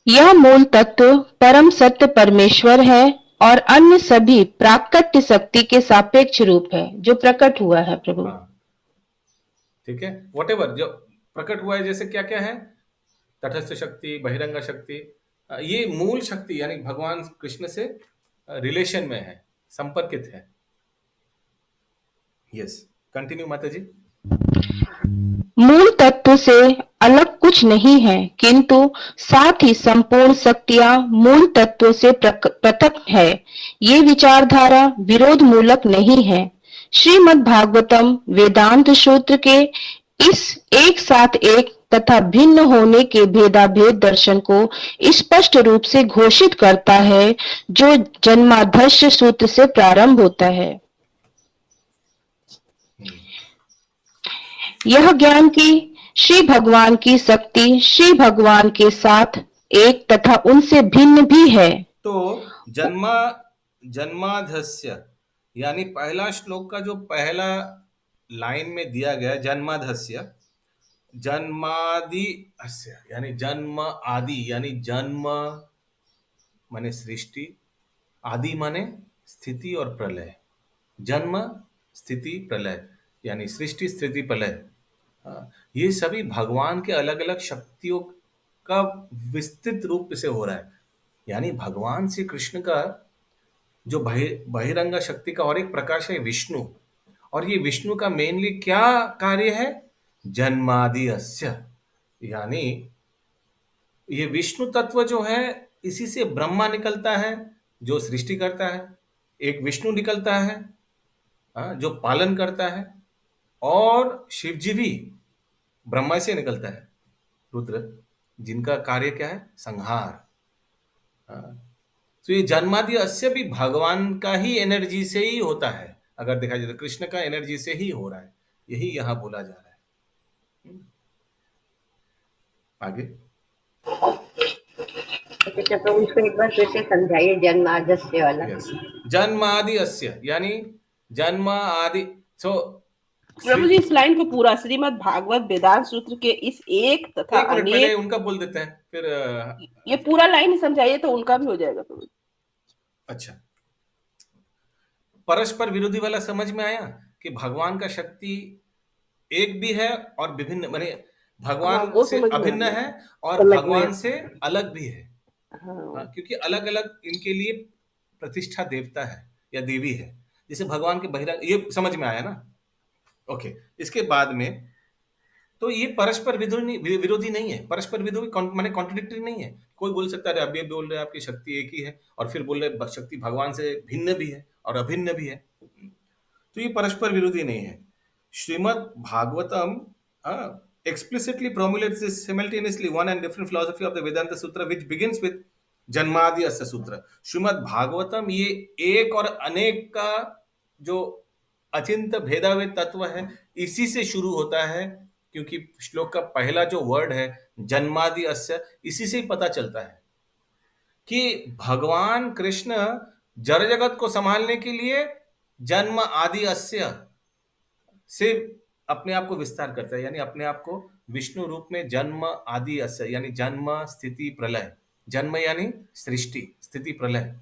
यह मूल तत्व परम सत्य परमेश्वर है और अन्य सभी प्राकृत शक्ति के सापेक्ष रूप है, जो प्रकट हुआ है प्रभु। हाँ, ठीक है, व्हाटएवर जो प्रकट हुआ है, जैसे क्या क्या है? तटस्थ शक्ति, बहिरंगा शक्ति, ये मूल शक्ति यानी भगवान कृष्ण से रिलेशन में है, संपर्कित है। यस, कंटिन्यू माता जी। मूल तत्व से अलग कुछ नहीं है, किंतु साथ ही संपूर्ण शक्तियां मूल तत्व से पृथक है। ये विचारधारा विरोध मूलक नहीं है। श्रीमद् भागवतम वेदांत सूत्र के इस एक साथ एक तथा भिन्न होने के भेदाभेद दर्शन को स्पष्ट रूप से घोषित करता है, जो जन्माद्यस्य सूत्र से प्रारंभ होता है। यह ज्ञान की श्री भगवान की शक्ति श्री भगवान के साथ एक तथा उनसे भिन्न भी है। तो जन्माधस्य यानी पहला श्लोक का जो पहला लाइन में दिया गया जन्माधस्य, जन्मादि अस्य यानी जन्म आदि, यानी जन्म माने सृष्टि, आदि माने स्थिति और प्रलय। जन्म, स्थिति, प्रलय यानी सृष्टि, स्थिति, प्रलय। ये सभी भगवान के अलग अलग शक्तियों का विस्तृत रूप से हो रहा है। यानी भगवान श्री कृष्ण का जो बहिरंग शक्ति का और एक प्रकाश है विष्णु, और ये विष्णु का मेनली क्या कार्य है? जन्मादि अस्य, यानी ये विष्णु तत्व जो है इसी से ब्रह्मा निकलता है जो सृष्टि करता है, एक विष्णु निकलता है जो पालन करता है, और शिवजी भी ब्रह्मा से निकलता है, रुद्र, जिनका कार्य क्या है? संहार। तो ये जन्मादि अस्य भी भगवान का ही एनर्जी से ही होता है। अगर देखा जाए तो कृष्ण का एनर्जी से ही हो रहा है, यही यहां बोला जा रहा है। आगे तो उसको एक बार फिर से समझाइए, जन्माद्यस्य वाला। जन्मादि अस्य यानी जन्म आदि। सो प्रभु जी इस लाइन को पूरा श्रीमद् भागवत वेदांत सूत्र के इस एक तथा अनेक, उनका बोल देते हैं, फिर ये पूरा लाइन समझाइए तो उनका भी हो जाएगा प्रभु जी। अच्छा, परस्पर विरोधी वाला समझ में आया कि भगवान का शक्ति एक भी है और विभिन्न, माने भगवान से अभिन्न है और भगवान से अलग भी है। क्योंकि अलग अलग इनके लिए प्रतिष्ठा देवता है या देवी है, जैसे भगवान के बहिरंग, ये समझ में आया ना? ओके, इसके बाद में तो ये परस्पर विरोधी नहीं है, परस्पर विरोधी माने कॉन्ट्रडिक्टरी नहीं है। कोई बोल सकता है अभी बोल रहे आपकी शक्ति एक ही है और फिर बोल रहे शक्ति भगवान से भिन्न भी है और अभिन्न भी है, तो ये परस्पर विरोधी नहीं है। Shrimad Bhagavatam explicitly promulgates this simultaneously one and different philosophy of the Vedanta Sutra which begins with जन्मादि अस्य सूत्र। श्रीमद् भागवतम ये एक और अनेक का जो अचिंत्य भेदाभेद तत्व है इसी से शुरू होता है, क्योंकि श्लोक का पहला जो वर्ड है जन्मादि अस्य, इसी से ही पता चलता है कि भगवान कृष्ण जड़ जगत को संभालने के लिए जन्म आदि अस्य से अपने आप को विस्तार करता है, यानी अपने आप को विष्णु रूप में जन्म आदि अस्य यानी जन्म स्थिति प्रलय, जन्म यानी सृष्टि, स्थिति प्रलय,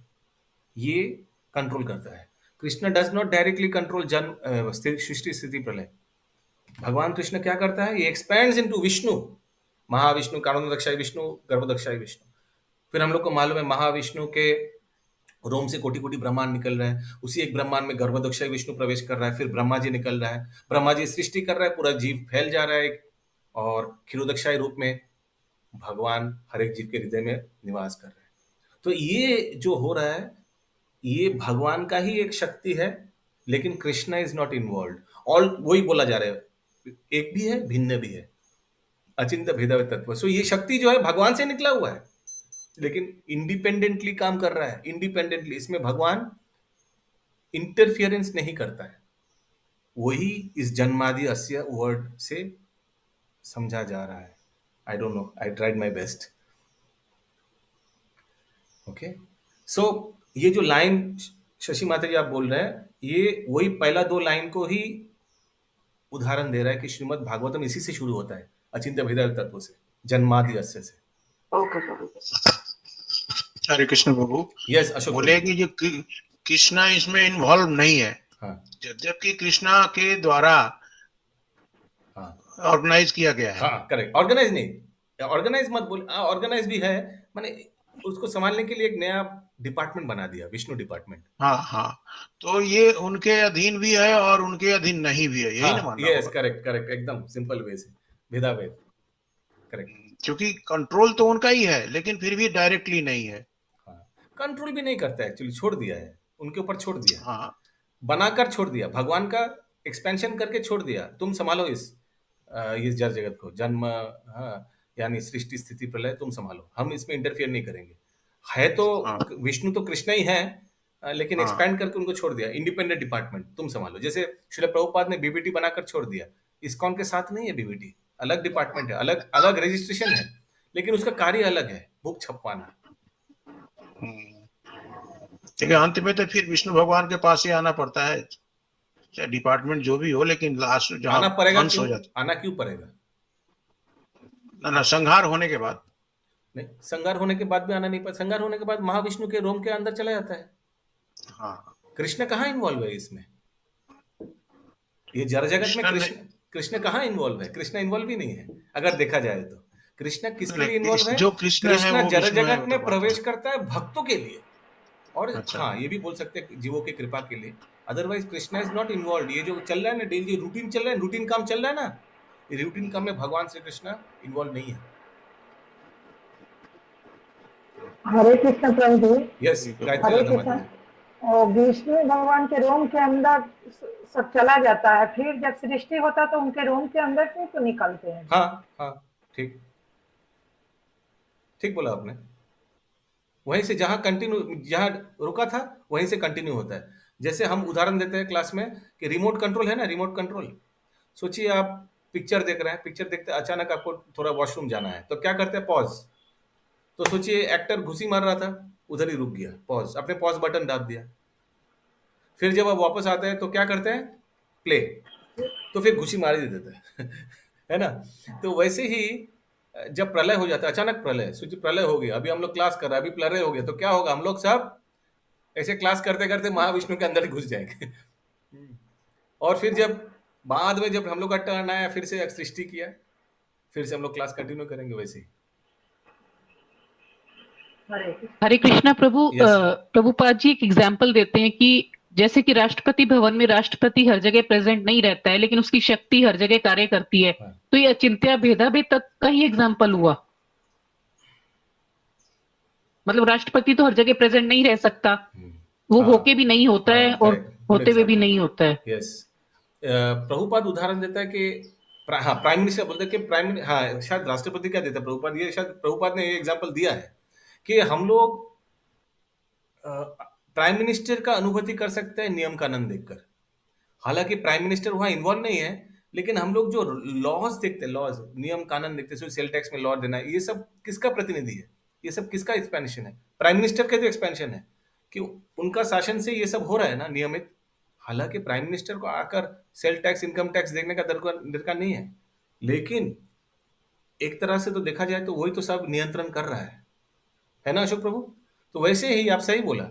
ये कंट्रोल करता है। Krishna does not directly control जन्म सृष्टि स्थिति प्रलय। भगवान कृष्ण क्या करता है? ये एक्सपैंड्स इनटू विष्णु, महाविष्णु, कारणोदक्षाय विष्णु, गर्भोदक्षाय विष्णु। फिर हम लोग को मालूम है महाविष्णु के रोम से कोटि कोटि ब्रह्मांड निकल रहे हैं, उसी एक ब्रह्मांड में गर्भोदक्षाय विष्णु प्रवेश कर रहा है, फिर ब्रह्मा जी निकल रहा है, ब्रह्मा जी सृष्टि कर रहा है, पूरा जीव फैल जा रहा है, और क्षीरोदक्षाय रूप में भगवान हर एक जीव के हृदय में निवास कर रहे हैं। तो ये जो हो रहा है ये भगवान का ही एक शक्ति है, लेकिन Krishna is not involve. All वही बोला जा रहा है, एक भी है भिन्न भी है, अचिंत्य भेदाभेद तत्व। सो ये शक्ति जो है भगवान से निकला हुआ है, लेकिन इंडिपेंडेंटली काम कर रहा है, इंडिपेंडेंटली। इसमें भगवान इंटरफियरेंस नहीं करता है, वही इस जन्मादि अस्य वर्ड से समझा जा रहा है। I don't know, I tried my best. Okay, so ये जो लाइन शशि माता जी आप बोल रहे हैं, ये वही पहला दो लाइन को ही उदाहरण दे रहा है कि श्रीमद् भागवतम इसी से शुरू होता है, अचिंत्य भेदाभेद तत्व से, जन्मादि अस्य से। हरे कृष्ण प्रभु। यस अशोक बोले कि जो कृष्णा इसमें इन्वॉल्व नहीं है, जबकि कृष्णा के द्वारा ऑर्गेनाइज किया गया है। हाँ करेक्ट, ऑर्गेनाइज नहीं, ऑर्गेनाइज मत बोल, ऑर्गेनाइज भी है, माने उसको संभालने के लिए एक नया डिपार्टमेंट बना दिया, विष्णु डिपार्टमेंट। हाँ हाँ, तो ये उनके अधीन भी है और उनके अधीन नहीं भी है, यही ना हाँ, मानना यस, होगा। करेक्ट करेक्ट, एकदम सिंपल वे से, भेदाभेद, करेक्ट। क्योंकि कंट्रोल तो उनका ही है, लेकिन फिर भी डायरेक्टली नहीं है। हाँ, कंट्रोल भी नहीं करता एक्चुअली, छोड़ दिया है, उनके ऊपर छोड़ दिया, हाँ बनाकर छोड़ दिया, भगवान का एक्सपेंशन करके छोड़ दिया, तुम संभालो इस जड़ जगत को, जन्म, हाँ, यानी सृष्टि स्थिति प्रलय तुम संभालो, हम इसमें इंटरफियर नहीं करेंगे। है तो हाँ विष्णु तो कृष्ण ही है, लेकिन हाँ एक्सपैंड करके उनको छोड़ दिया, इंडिपेंडेंट डिपार्टमेंट तुम संभालो। जैसे श्रील प्रभुपाद ने बीबीटी बनाकर छोड़ दिया, इस्कॉन के साथ नहीं है बीबीटी, अलग डिपार्टमेंट है, अलग अलग रजिस्ट्रेशन है, लेकिन उसका कार्य अलग है, बुक छपवाना। लेकिन अंत में तो फिर विष्णु भगवान के पास ही आना पड़ता है, चाहे डिपार्टमेंट जो भी हो, लेकिन लास्ट जहाँ आना पड़ेगा, अंश हो क्यों जाता आना, क्यों पड़ेगा? ना संहार होने के बाद। नहीं, संगार होने के बाद भी आना नहीं पड़ता, संगार होने के बाद महाविष्णु के रोम के अंदर चला जाता है। हाँ, कृष्ण कहाँ इन्वॉल्व है इसमें? ये जड़ जगत में कृष्ण कहाँ इन्वॉल्व है? कृष्ण इन्वॉल्व ही नहीं है अगर देखा जाए तो। कृष्ण किसके लिए इन्वॉल्व है? जो कृष्ण है कृष्ण वो जड़ विष्णु है, जगत वो में तो प्रवेश बात करता है भक्तों के लिए, और अच्छा। हाँ, ये भी बोल सकते हैं जीवों की कृपा के लिए, otherwise Krishna is not involve. ये जो चल रहा है ना, डेली रूटीन चल रहा है, रूटीन काम चल रहा है ना, ये रूटीन काम में भगवान श्री कृष्ण इन्वॉल्व नहीं है। हरे कृष्ण प्रभु जी। यस, गायत्री हरे राधा माता कृष्ण। जी। और विष्णु भगवान के रोम के अंदर सब चला जाता है, फिर जब सृष्टि होता तो उनके रोम के अंदर से तो निकलते हैं। हाँ हाँ, ठीक ठीक बोला आपने। वहीं से जहां कंटिन्यू, जहां रुका था वहीं से कंटिन्यू होता है। जैसे हम उदाहरण देते हैं क्लास में कि रिमोट कंट्रोल है ना, रिमोट कंट्रोल। सोचिए आप पिक्चर देख रहे हैं, पिक्चर देखते अचानक आपको थोड़ा वॉशरूम जाना है, तो क्या करते हैं? पॉज। तो सोचिए एक्टर घुसी मार रहा था, उधर ही रुक गया, पॉज, आपने पॉज बटन दाब दिया। फिर जब आप वापस आते हैं तो क्या करते हैं? प्ले। तो फिर घुसी मार ही देते हैं है ना? तो वैसे ही जब प्रलय हो जाता है, अचानक प्रलय, सोचिए प्रलय हो गया, अभी हम लोग क्लास कर रहे हैं, अभी प्रलय हो गया, तो क्या होगा? हम लोग सब ऐसे क्लास करते करते महाविष्णु के अंदर ही घुस जाएंगे और फिर जब बाद में जब हम लोग का टर्न आया, फिर से सृष्टि किया, फिर से हम लोग क्लास कंटिन्यू करेंगे वैसे ही। हरे कृष्णा प्रभु। Yes. प्रभुपाद जी एक एग्जाम्पल देते हैं कि जैसे कि राष्ट्रपति भवन में राष्ट्रपति हर जगह प्रेजेंट नहीं रहता है, लेकिन उसकी शक्ति हर जगह कार्य करती है, तो ये अचिंत्य भेदाभेद तक का ही एग्जाम्पल हुआ। मतलब राष्ट्रपति तो हर जगह प्रेजेंट नहीं रह सकता, वो होके भी नहीं होता है और होते हुए भी नहीं होता है। यस, प्रभुपाद उदाहरण देता है कि हाँ, प्राइम मिनिस्टर बोलते हैं कि हाँ, शायद राष्ट्रपति क्या देता है प्रभुपाद, ये शायद प्रभुपाद ने ये एग्जांपल दिया है कि हम लोग प्राइम मिनिस्टर का अनुभूति कर सकते हैं नियम कानून देखकर। हालांकि प्राइम मिनिस्टर वहां इन्वॉल्व नहीं है, लेकिन हम लोग जो लॉज देखते हैं, लॉज, नियम कानून देखते हैं, सेल टैक्स में लॉ देना, ये सब किसका प्रतिनिधि है? ये सब किसका एक्सपेंशन है? प्राइम मिनिस्टर का जो एक्सपेंशन है, कि उनका शासन से ये सब हो रहा है ना नियमित। हालांकि प्राइम मिनिस्टर को आकर सेल टैक्स, इनकम टैक्स देखने का दरकार नहीं है, लेकिन एक तरह से तो देखा जाए तो वही तो सब नियंत्रण कर रहा है ना अशोक प्रभु? तो वैसे ही आप सही बोला,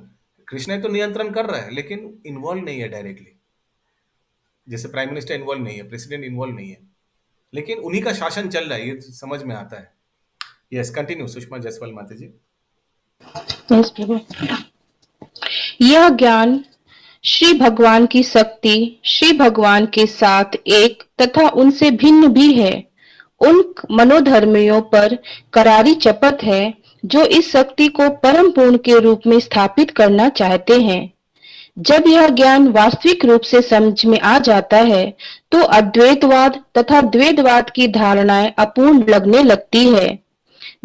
कृष्ण तो नियंत्रण कर रहा है लेकिन इन्वॉल्व नहीं है डायरेक्टली। जैसे प्राइम मिनिस्टर इन्वॉल्व नहीं है, प्रेसिडेंट इन्वॉल्व नहीं है, लेकिन उन्हीं का शासन चल रहा है, ये समझ में आता है। यस, कंटिन्यू सुषमा जायसवाल माता जी। यस प्रभु। यह ज्ञान श्री भगवान की शक्ति श्री भगवान के साथ एक तथा उनसे भिन्न भी है। उन मनोधर्मियों पर करारी चपत है जो इस शक्ति को परम पूर्ण के रूप में स्थापित करना चाहते हैं। जब यह ज्ञान वास्तविक रूप से समझ में आ जाता है तो अद्वैतवाद तथा द्वैतवाद की धारणाएं अपूर्ण लगने लगती है।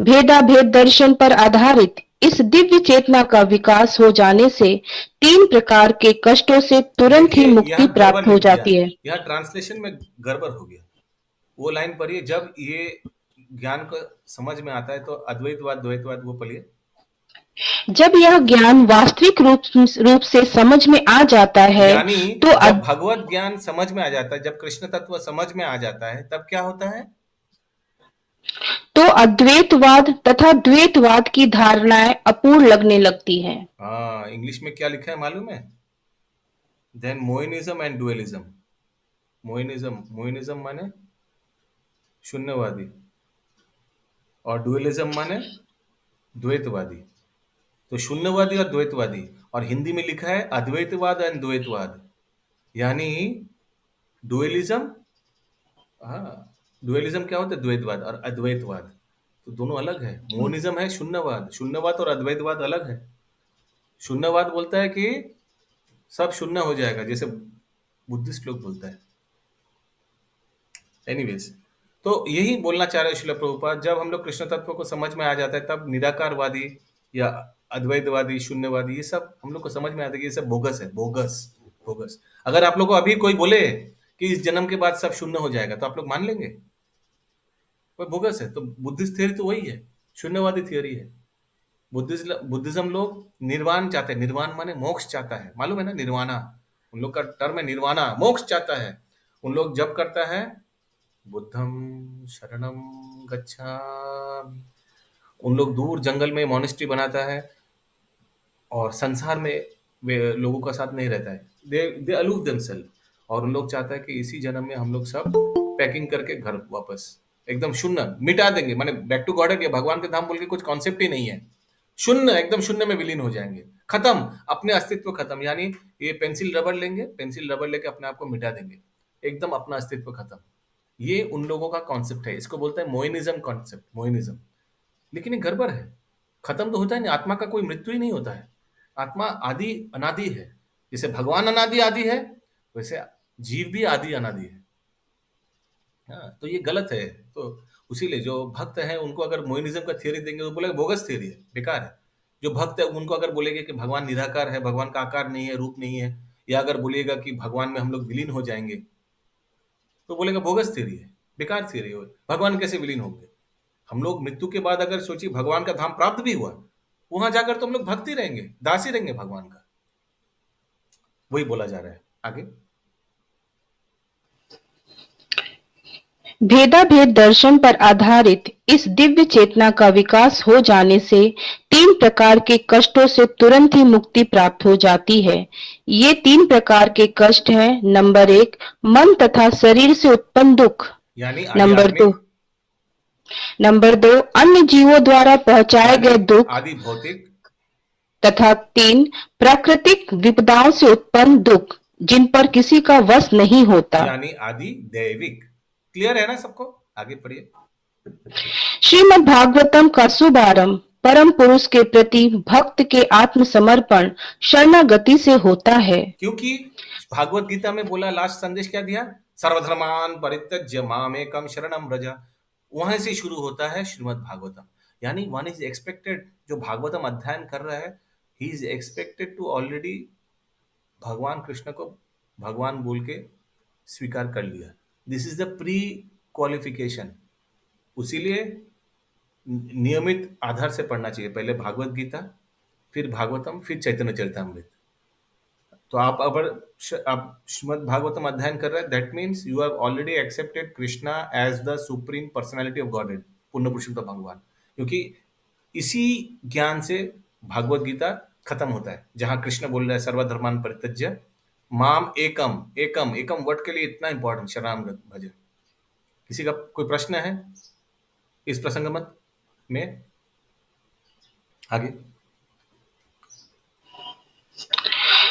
भेदाभेद दर्शन पर आधारित इस दिव्य चेतना का विकास हो जाने से 3 प्रकार के कष्टों से तुरंत ही मुक्ति प्राप्त हो जाती है। यहाँ ट्रांसलेशन में गड़बड़ हो गया, वो लाइन पढ़िए, जब ये ज्ञान को समझ में आता है तो अद्वैतवाद द्वैतवाद वो पढ़िए। जब यह ज्ञान वास्तविक रूप से समझ में आ जाता है तो जब भगवत ज्ञान समझ में आ जाता है, जब कृष्ण तत्व समझ में आ जाता है, तब क्या होता है? तो अद्वैतवाद तथा द्वैतवाद की धारणाएं अपूर्ण लगने लगती हैं। हाँ, इंग्लिश में क्या लिखा है मालूम है? Then monism and dualism. Monism माने शून्यवादी और डुअलिज्म माने द्वैतवादी। तो शून्यवादी और द्वैतवादी, और हिंदी में लिखा है अद्वैतवाद एंड द्वैतवाद, यानी डुअलिज्म। हाँ, डुअलिज्म क्या होता है? द्वैतवाद और अद्वैतवाद, तो दोनों अलग है। मोनिज्म है शून्यवाद, शून्यवाद और अद्वैतवाद अलग है। शून्यवाद बोलता है कि सब शून्य हो जाएगा, जैसे बुद्धिस्ट लोग बोलता है। एनीवेज, तो यही बोलना चाह रहे श्रील प्रभुपाद, जब हम लोग कृष्ण तत्व को समझ में आ जाता है तब निराकारवादी या अद्वैतवादी, शून्यवादी, ये सब हम लोग को समझ में आता है कि ये सब बोगस है, बोगस बोगस। अगर आप लोग को अभी कोई बोले कि इस जन्म के बाद सब शून्य हो जाएगा, तो आप लोग मान लेंगे? कोई बोगस है। तो बुद्धिस्ट थियरी तो वही है, शून्यवादी थियरी है। बुद्धिज्म लोग निर्वाण चाहते हैं, निर्वाण माने मोक्ष चाहता है, मालूम है ना? निर्वाणा उन लोग का टर्म है, निर्वाणा, मोक्ष चाहता है। उन लोग जब करता है बुद्धम शरणम गच्छामि, उन लोग दूर जंगल में मोनेस्ट्री बनाता है और संसार में वे लोगों का साथ नहीं रहता है, दे अलूफ देमसेल्फ, और उन लोग चाहता है कि इसी जन्म में हम लोग सब पैकिंग करके घर वापस एकदम शून्य मिटा देंगे, माने बैक टू गॉड या भगवान के धाम बोल के कुछ कॉन्सेप्ट ही नहीं है, शून्य, एकदम शून्य में विलीन हो जाएंगे, खत्म, अपने अस्तित्व खत्म। यानी ये पेंसिल रबर लेंगे, पेंसिल रबर लेके अपने आप को मिटा देंगे, एकदम अपना अस्तित्व खत्म। ये उन लोगों का कॉन्सेप्ट है, इसको बोलते हैं मोइनिज्म कॉन्सेप्ट, मोइनिज्म। लेकिन ये गड़बड़ है, खत्म तो होता है नहीं, आत्मा का कोई मृत्यु ही नहीं होता है, आत्मा आदि अनादि है। जैसे भगवान अनादि आदि है, वैसे जीव भी आदि अनादि है। हाँ, तो ये गलत है। तो उसीलिए जो भक्त हैं उनको अगर मोइनिज्म का थियरी देंगे तो बोलेगा बोगस थियरी है, बेकार है। जो भक्त है उनको अगर बोलेंगे कि भगवान निराकार है, भगवान का आकार नहीं है, रूप नहीं है, या अगर बोलिएगा कि भगवान में हम लोग विलीन हो जाएंगे, तो बोलेगा बोगस थियरी है, बेकार थियरी है, भगवान कैसे विलीन होंगे? हम लोग मृत्यु के बाद अगर सोचिए भगवान का धाम प्राप्त भी हुआ, वहां जाकर तो हम लोग भक्ति रहेंगे, दासी रहेंगे भगवान का। वही बोला जा रहा है आगे। भेदाभेद दर्शन पर आधारित इस दिव्य चेतना का विकास हो जाने से 3 प्रकार के कष्टों से तुरंत ही मुक्ति प्राप्त हो जाती है। ये 3 प्रकार के कष्ट हैं। नंबर 1, मन तथा शरीर से उत्पन्न दुख। यानी नंबर 2, अन्य जीवों द्वारा पहुंचाए गए दुख आदि भौतिक। तथा 3, प्राकृतिक विपदाओं से उत्पन्न दुख जिन पर किसी का वश नहीं होता, यानी आदि दैविक। क्लियर है ना सबको? आगे पढ़िए। श्रीमद् भागवतम का शुभारंभ परम पुरुष के प्रति भक्त के आत्मसमर्पण शरणागति से होता है। क्योंकि भागवत गीता में बोला, लास्ट संदेश क्या दिया? सर्वधर्मान परित्यज्य मामेकम शरणम व्रज। वहां से शुरू होता है श्रीमद् भागवतम। यानी वन इज एक्सपेक्टेड, जो भागवतम अध्ययन कर रहा है, he is expected to already भगवान कृष्ण को भगवान बोल के स्वीकार कर लिया। This is the prequalification. उसीलिए नियमित आधार से पढ़ना चाहिए, पहले भागवत गीता, फिर भागवतम, फिर चैतन्य चरितामृत। तो आप अगर आप श्रीमद् भागवतम अध्ययन कर रहे हैं, that means you have already accepted Krishna as the supreme personality of godhead, पूर्ण पुरुषोत्तम भगवान। क्योंकि इसी ज्ञान से भागवत गीता खत्म होता है, जहां कृष्ण बोल रहा है सर्वधर्मान परित्यज्य माम एकम। एकम, एकम वर्ड के लिए इतना इंपॉर्टेंट, शरणम भज। किसी का कोई प्रश्न है इस प्रसंग मत में? आगे।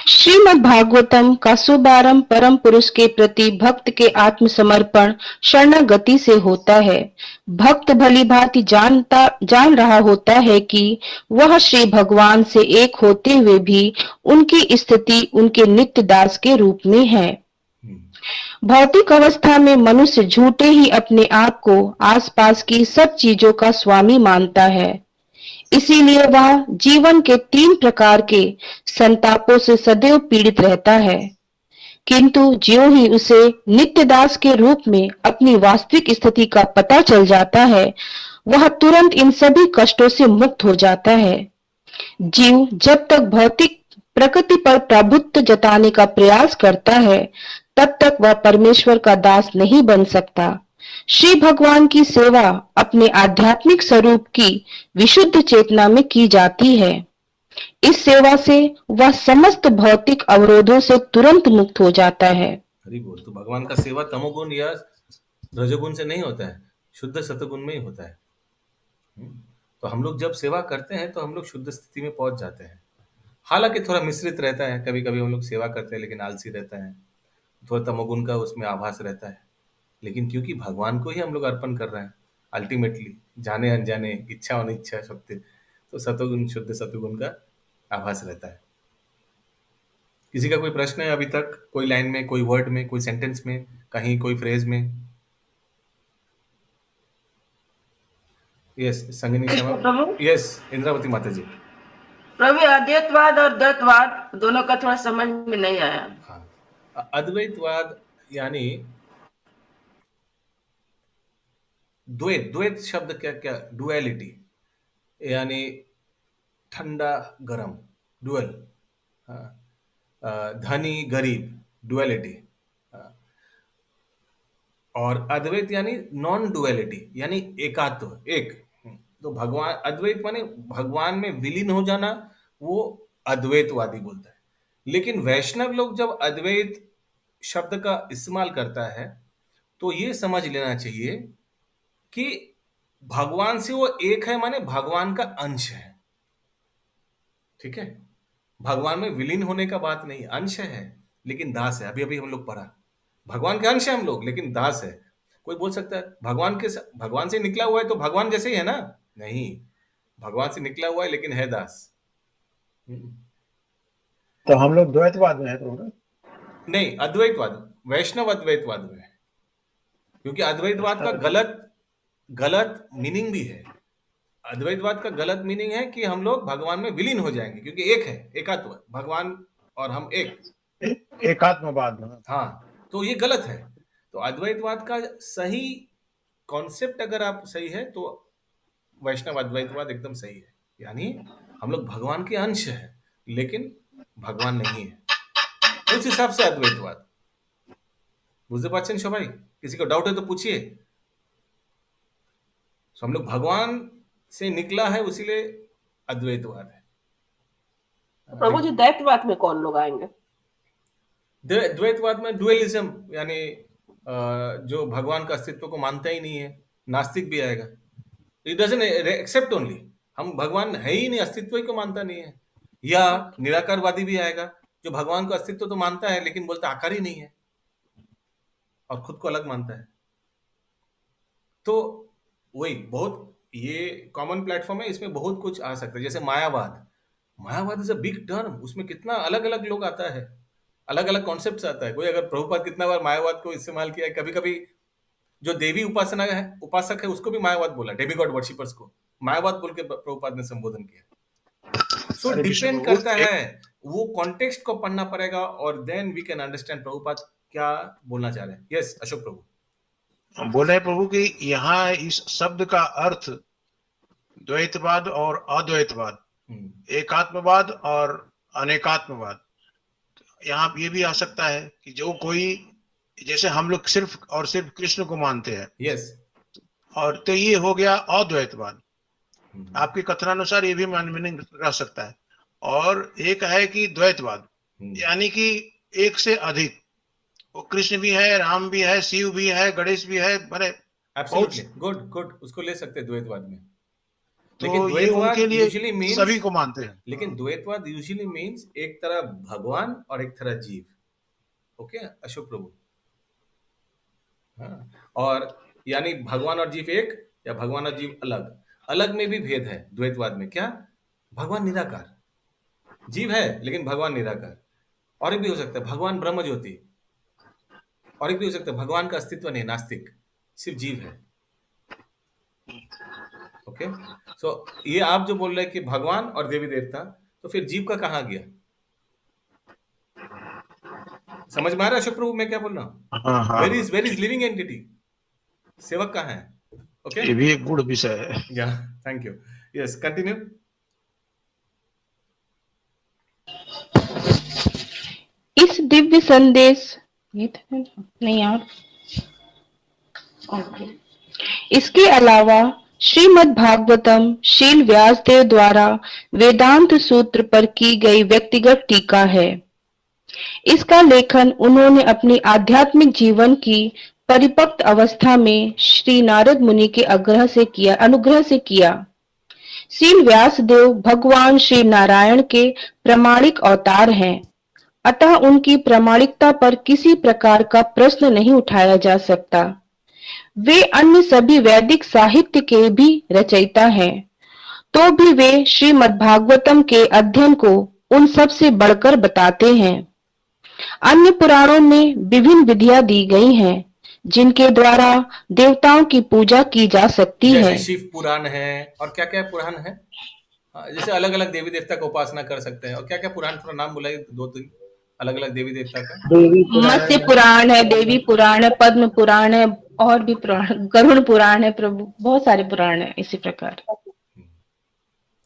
श्रीमद् भागवतम का शुभारंभ परम पुरुष के प्रति भक्त के आत्मसमर्पण शरणागति से होता है। भक्त भली भांति जान रहा होता है कि वह श्री भगवान से एक होते हुए भी उनकी स्थिति उनके नित्य दास के रूप में है। भौतिक अवस्था में मनुष्य झूठे ही अपने आप को आसपास की सब चीजों का स्वामी मानता है। इसीलिए वह जीवन के 3 प्रकार के संतापों से सदैव पीड़ित रहता है। किंतु ज्यों ही उसे नित्यदास के रूप में अपनी वास्तविक स्थिति का पता चल जाता है, वह तुरंत इन सभी कष्टों से मुक्त हो जाता है। जीव जब तक भौतिक प्रकृति पर प्रभुत्व जताने का प्रयास करता है, तब तक वह परमेश्वर का दास नहीं बन सकता। श्री भगवान की सेवा अपने आध्यात्मिक स्वरूप की विशुद्ध चेतना में की जाती है। इस सेवा से वह समस्त भौतिक अवरोधों से तुरंत मुक्त हो जाता है। हरि बोल। तो भगवान का सेवा तमोगुण या रजोगुण से नहीं होता है, शुद्ध सतगुण में ही होता है। तो तो हम लोग जब सेवा करते हैं तो हम लोग शुद्ध स्थिति में पहुंच जाते हैं। हालांकि थोड़ा मिश्रित रहता है, कभी कभी हम लोग सेवा करते हैं लेकिन आलसी रहता है, थोड़ा तमोगुण का उसमें आभास रहता है, लेकिन क्योंकि भगवान को ही हम लोग अर्पण कर रहे हैं अल्टीमेटली, जाने अनजाने, इच्छा अनिच्छा शक्ति, तो सतोगुण, शुद्ध सतोगुण का आभास रहता है। किसी का कोई प्रश्न है अभी तक? कोई लाइन में, कोई वर्ड में, कोई सेंटेंस में, कहीं कोई फ्रेज में? यस संगिनी शर्मा। प्रभु यस इंद्रावती माता जी। प्रभु अद्वैतवाद और द्वैतवाद दोनों का थोड़ा समझ में नहीं आया। हाँ, अद्वैतवाद यानी द्वैत, द्वैत शब्द क्या क्या? डुअलिटी, यानी ठंडा गरम, डुअल, धनी गरीब, डुअलिटी। और अद्वैत यानी नॉन डुअलिटी, यानी एकात्व, एक। तो भगवान, अद्वैत माने भगवान में विलीन हो जाना, वो अद्वैतवादी बोलता है। लेकिन वैष्णव लोग जब अद्वैत शब्द का इस्तेमाल करता है तो ये समझ लेना चाहिए कि भगवान से वो एक है, माने भगवान का अंश है। ठीक है, भगवान में विलीन होने का बात नहीं, अंश है लेकिन दास है। अभी अभी हम लोग पढ़ा, भगवान के अंश है हम लोग लेकिन दास है। कोई बोल सकता है भगवान से निकला हुआ है तो भगवान जैसे ही है ना? नहीं, भगवान से निकला हुआ है लेकिन है दास। तो हम लोग द्वैतवाद में है तो नहीं, अद्वैतवाद, वैष्णव अद्वैतवाद में है, क्योंकि अद्वैतवाद का गलत मीनिंग भी है। अद्वैतवाद का गलत मीनिंग है कि हम लोग भगवान में विलीन हो जाएंगे, क्योंकि एक है, एकात्व, भगवान और हम एक, एकात्मवाद। हाँ, तो ये गलत है। तो अद्वैतवाद का सही कॉन्सेप्ट अगर आप सही है तो वैष्णव अद्वैतवाद एकदम सही है, यानी हम लोग भगवान के अंश है लेकिन भगवान नहीं है, उस हिसाब से अद्वैतवाद। बुझते पाচ্ছেন সবাই? किसी को डाउट है तो पूछिए। हम लोग भगवान से निकला है, उसीलिए अद्वैतवाद है। प्रभु जी द्वैतवाद में कौन लोग आएंगे? द्वैतवाद में डुअलिज्म, यानी जो भगवान का अस्तित्व को मानता ही नहीं है, नास्तिक भी आएगा। इट डजंट एक्सेप्ट ओनली, हम भगवान है ही नहीं, अस्तित्व ही को मानता नहीं है। या निराकारवादी भी आएगा, जो भगवान का अस्तित्व तो मानता है लेकिन बोलता आकार ही नहीं है और खुद को अलग मानता है। तो वही बहुत, ये कॉमन प्लेटफॉर्म है, इसमें बहुत कुछ आ सकता है। जैसे मायावाद, मायावाद इज अ बिग टर्म, उसमें कितना अलग अलग लोग आता है, अलग अलग कॉन्सेप्ट आता है। कोई अगर प्रभुपाद कितना बार मायावाद को इस्तेमाल किया है, कभी कभी जो देवी उपासना है, उपासक है, उसको भी मायावाद बोला, डेमी गॉड वर्शिपर्स को मायावाद बोल के प्रभुपाद ने संबोधन किया। सो डिपेंड करता है, वो कॉन्टेक्स्ट को पढ़ना पड़ेगा और then we can understand Prabhupada क्या बोलना चाह रहे हैं। यस अशोक प्रभु बोल रहे प्रभु कि यहाँ इस शब्द का अर्थ द्वैतवाद और अद्वैतवाद, एकात्मवाद और अनेकात्मवाद, यहाँ ये भी आ सकता है कि जो कोई, जैसे हम लोग सिर्फ और सिर्फ कृष्ण को मानते हैं, यस, और तो ये हो गया अद्वैतवाद। आपके कथनानुसार ये भी मीनिंग रह सकता है। और एक है कि द्वैतवाद, यानी कि एक से अधिक, वो कृष्ण भी है, राम भी है, शिव भी है, गणेश भी है, बड़े गुड गुड, उसको ले सकते हैं द्वैतवाद में। लेकिन द्वैतवाद यूजुअली मींस सभी को मानते हैं, लेकिन द्वैतवाद यूजुअली मींस एक तरह भगवान और एक तरह जीव। ओके अशोक प्रभु, हाँ, और यानी भगवान और जीव एक या भगवान और जीव अलग, अलग में भी भेद है द्वैतवाद में। क्या? भगवान निराकार, जीव है लेकिन भगवान निराकार। और एक भी हो सकता है भगवान ब्रह्म ज्योति, और एक भी हो सकता है भगवान का अस्तित्व नहीं, नास्तिक, सिर्फ जीव है। ओके, सो ये आप जो बोल रहे हैं कि भगवान और देवी देवता, तो फिर जीव का कहाँ गया? समझ में आ रहा है अशोक प्रभु मैं क्या बोल रहा हूँ? वेर इज लिविंग एंटिटी, सेवक कहाँ है? ओके, ये भी एक गुड विषय है। या थैंक यू। Yes continue. इस दिव्य संदेश नहीं यार, इसके अलावा श्रीमद् भागवतम श्रील व्यासदेव द्वारा वेदांत सूत्र पर की गई व्यक्तिगत टीका है। इसका लेखन उन्होंने अपनी आध्यात्मिक जीवन की परिपक्व अवस्था में श्री नारद मुनि के अनुग्रह से किया, श्री व्यासदेव भगवान श्री नारायण के प्रामाणिक अवतार हैं, अतः उनकी प्रामाणिकता पर किसी प्रकार का प्रश्न नहीं उठाया जा सकता। वे अन्य सभी वैदिक साहित्य के भी रचयिता हैं, तो भी वे श्रीमद्भागवतम के अध्ययन को उन सब से बढ़कर बताते हैं। अन्य पुराणों में विभिन्न विधियां दी गई हैं, जिनके द्वारा देवताओं की पूजा की जा सकती है। जैसे शिव पुराण है और क्या क्या पुराण है, जैसे अलग अलग देवी देवता का उपासना कर सकते हैं। और क्या क्या पुराण, थोड़ा नाम बुलाइए, 2-3 अलग अलग देवी देवता का। मत्स्य पुराण है, देवी पुराण है, पद्म पुराण है, और भी पुराण, गरुड़ पुराण है, प्रभु बहुत सारे पुराण है इसी प्रकार।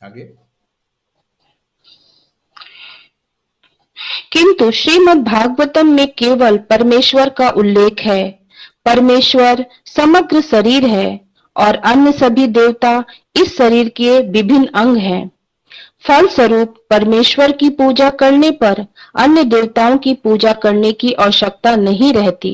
आगे। किंतु श्रीमद् भागवतम में केवल परमेश्वर का उल्लेख है। परमेश्वर समग्र शरीर है और अन्य सभी देवता इस शरीर के विभिन्न अंग हैं। फलस्वरूप परमेश्वर की पूजा करने पर अन्य देवताओं की पूजा करने की आवश्यकता नहीं रहती।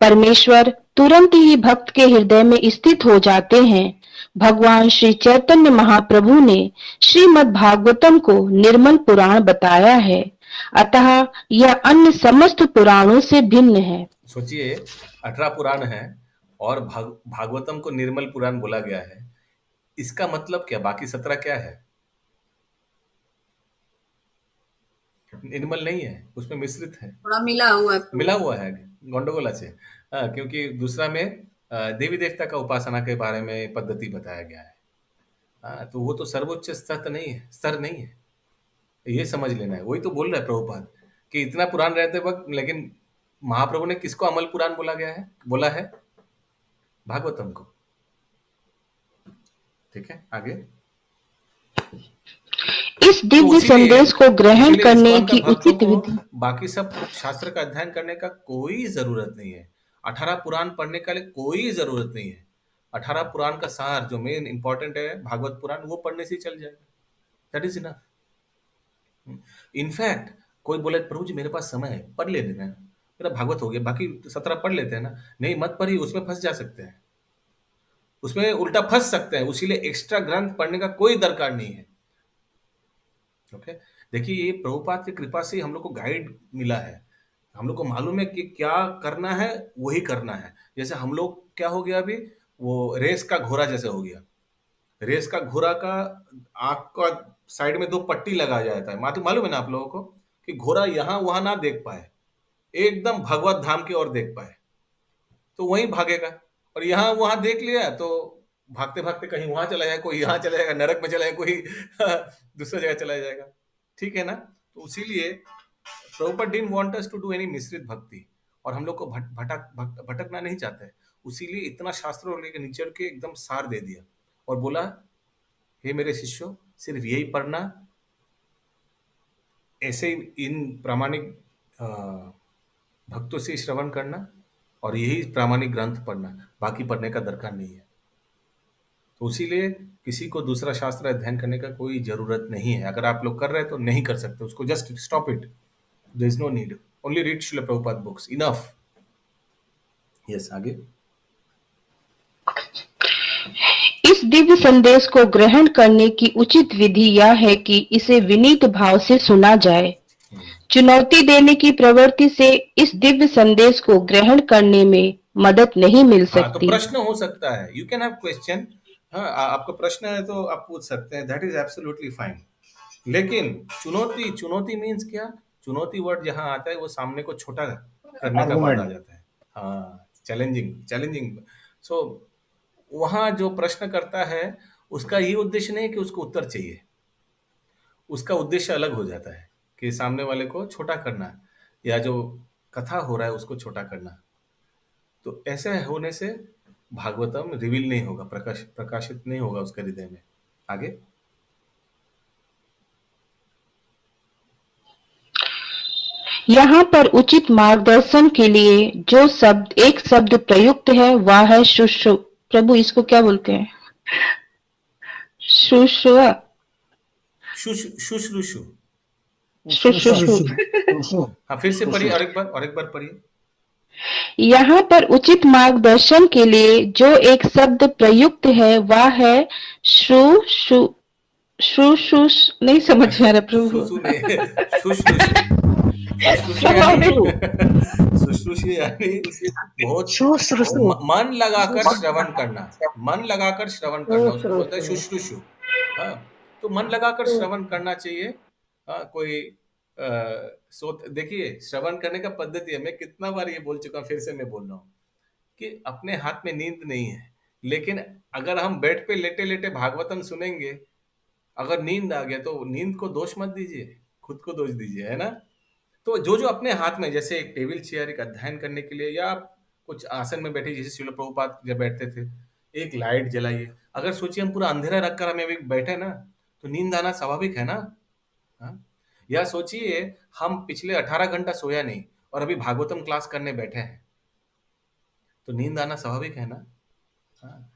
परमेश्वर तुरंत ही भक्त के हृदय में स्थित हो जाते हैं। भगवान श्री चैतन्य महाप्रभु ने श्रीमद् भागवतम को निर्मल पुराण बताया है, अतः यह अन्य समस्त पुराणों से भिन्न है। सोचिए, 18 पुराण है और भागवतम को निर्मल पुराण बोला गया है। इसका मतलब क्या? बाकी 17 क्या है? निर्मल नहीं है, उसमें मिश्रित है, थोड़ा मिला हुआ है, गंडगोल है। क्योंकि दूसरा में देवी देवता का उपासना के बारे में पद्धति बताया गया है। तो वो तो सर्वोच्च स्तर नहीं है, ये समझ लेना है। वही तो बोल रहा है प्रभुपाद कि इतना पुराण रहते वक्त, लेकिन महाप्रभु ने किसको अमल पुराण बोला है? भागवतम को। ठीक है, आगे। इस दिव्य संदेश को ग्रहण करने की उचित विधि, बाकी सब शास्त्र का अध्ययन करने का कोई जरूरत नहीं है। 18 पुराण पढ़ने का लिए कोई जरूरत नहीं है। 18 पुराण का सार जो मेन इंपॉर्टेंट है, भागवत पुराण, वो पढ़ने से चल जाएगा। That is enough. इनफैक्ट कोई बोले प्रभु जी मेरे पास समय है, पढ़ ले देना, मेरा भागवत हो गया, बाकी 17 पढ़ लेते हैं ना। नहीं, मत पढ़िए, उसमें फंस जा सकते हैं, उसमें उल्टा फंस सकते हैं। उसीलिए एक्स्ट्रा ग्रंथ पढ़ने का कोई दरकार नहीं है। ओके, देखिए, ये प्रभुपाद की कृपा से हम लोग को गाइड मिला है। हम लोग को मालूम है कि क्या करना है, वही करना है। जैसे हम लोग क्या हो गया अभी, वो रेस का घोड़ा जैसे हो गया। रेस का घोड़ा का आंख का साइड में 2 पट्टी लगाया जाता है। मालूम है ना आप लोगों को, कि घोड़ा यहाँ वहां ना देख पाए, एकदम भगवत धाम की ओर देख पाए, तो वहीं भागेगा। और यहाँ वहां देख लिया तो भागते भागते कहीं वहां चला जाएगा, कोई यहाँ चला जाएगा, नरक में चला जाएगा, कोई दूसरी जगह चला जाएगा। ठीक है ना? तो इसीलिए Prabhupada didn't want us to do any मिश्रित भक्ति, और हम लोग को भटकना नहीं चाहते हैं। उसीलिए इतना शास्त्रों लेके निचड़ के एकदम सार दे दिया और बोला, हे मेरे शिष्यों, सिर्फ यही पढ़ना, ऐसे इन प्रामाणिक भक्तों से श्रवण करना, और यही प्रामाणिक ग्रंथ पढ़ना, बाकी पढ़ने का दरकार नहीं है। तो इसीलिए किसी को दूसरा शास्त्र अध्ययन करने का कोई जरूरत नहीं है। अगर आप लोग कर रहे हैं तो नहीं कर सकते, उसको just stop it, there is no need, only read Srila Prabhupada books, enough. Yes, आगे। इस दिव्य संदेश को ग्रहण करने की उचित विधि यह है कि इसे विनीत भाव से सुना जाए। चुनौती देने की प्रवृत्ति से इस दिव्य संदेश को ग्रहण करने में मदद नहीं मिल सकती। तो प्रश्न हो सकता है, यू कैन हैव क्वेश्चन। हाँ, आपका प्रश्न है तो आप पूछ सकते हैं, दैट इज एब्सोल्युटली फाइन। लेकिन चुनौती मीन्स क्या? चुनौती वर्ड जहां आता है वो सामने को छोटा करने का बात आ जाता है। हाँ, चैलेंजिंग। सो वहां जो प्रश्न करता है उसका ये उद्देश्य नहीं कि उसको उत्तर चाहिए, उसका उद्देश्य अलग हो जाता है कि सामने वाले को छोटा करना, या जो कथा हो रहा है उसको छोटा करना। तो ऐसे होने से भागवतम रिवील नहीं होगा, प्रकाशित नहीं होगा उसके हृदय में। आगे। यहाँ पर उचित मार्गदर्शन के लिए जो एक शब्द प्रयुक्त है वह है शुश्रू। प्रभु इसको क्या बोलते हैं? शुश्रूषा। हाँ, फिर से पढ़िए, और एक बार पढ़िए। यहाँ पर उचित मार्गदर्शन के लिए जो एक शब्द प्रयुक्त है वह है शुश नहीं समझ में आ रहा प्रभु। सुसु नहीं, शुश्रूषी। शुश्रूषी यानी बहुत मन लगाकर श्रवण करना, मन लगाकर श्रवण करना, उसको बोलते हैं शुश्रूषु। हाँ, तो मन लगाकर श्रवण करना चाहिए। कोई देखिए, श्रवण करने का पद्धति है, मैं कितना बार ये बोल चुका हूँ, फिर से मैं बोल रहा हूँ कि अपने हाथ में नींद नहीं है, लेकिन अगर हम बेड पे लेटे लेटे भागवतम सुनेंगे, अगर नींद आ गया तो नींद को दोष मत दीजिए, खुद को दोष दीजिए, है ना। तो जो जो अपने हाथ में, जैसे एक टेबल चेयर, एक अध्ययन करने के लिए, या आप कुछ आसन में बैठे, जैसे श्रील प्रभुपाद जब बैठते थे, एक लाइट जलाइए। अगर सोचिए हम पूरा अंधेरा रखकर हमें अभी बैठे ना, तो नींद आना स्वाभाविक है ना। हाँ? या सोचिए हम पिछले 18 घंटा सोया नहीं और अभी भागवतम क्लास करने बैठे हैं, तो नींद आना स्वाभाविक है ना। हाँ?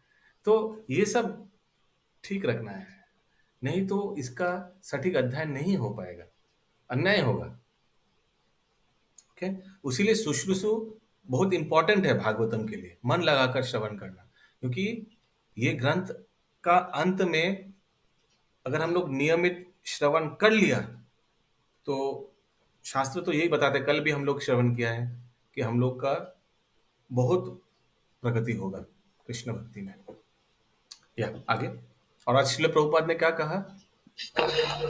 तो ये सब ठीक रखना है, नहीं तो इसका सटीक अध्ययन नहीं हो पाएगा, अन्याय होगा। ओके, उसीलिए शुश्रूषु बहुत इंपॉर्टेंट है भागवतम के लिए, मन लगाकर श्रवण करना, क्योंकि ये ग्रंथ का अंत में अगर हम लोग नियमित श्रवण कर लिया तो शास्त्र तो यही बताते, कल भी हम लोग श्रवण किया है कि हम लोग का बहुत प्रगति होगा कृष्ण भक्ति में। या आगे, और आज श्रील प्रभुपाद ने क्या कहा,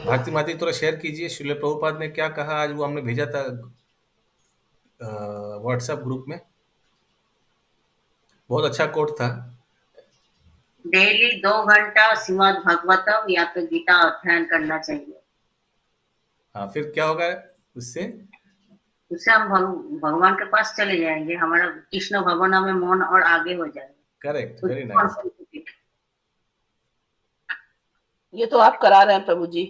भारती माता थोड़ा शेयर कीजिए, श्रील प्रभुपाद ने क्या कहा आज, वो हमने भेजा था व्हाट्सएप ग्रुप में, बहुत अच्छा कोट था। डेली 2 घंटा श्रीमद् भागवतम या तो गीता अध्ययन करना चाहिए। हाँ, फिर क्या होगा उससे हम भगवान के पास चले जाएंगे, हमारा कृष्ण भगवान में मन और आगे हो जाएगा। Correct, very nice. ये तो आप करा रहे हैं प्रभु जी,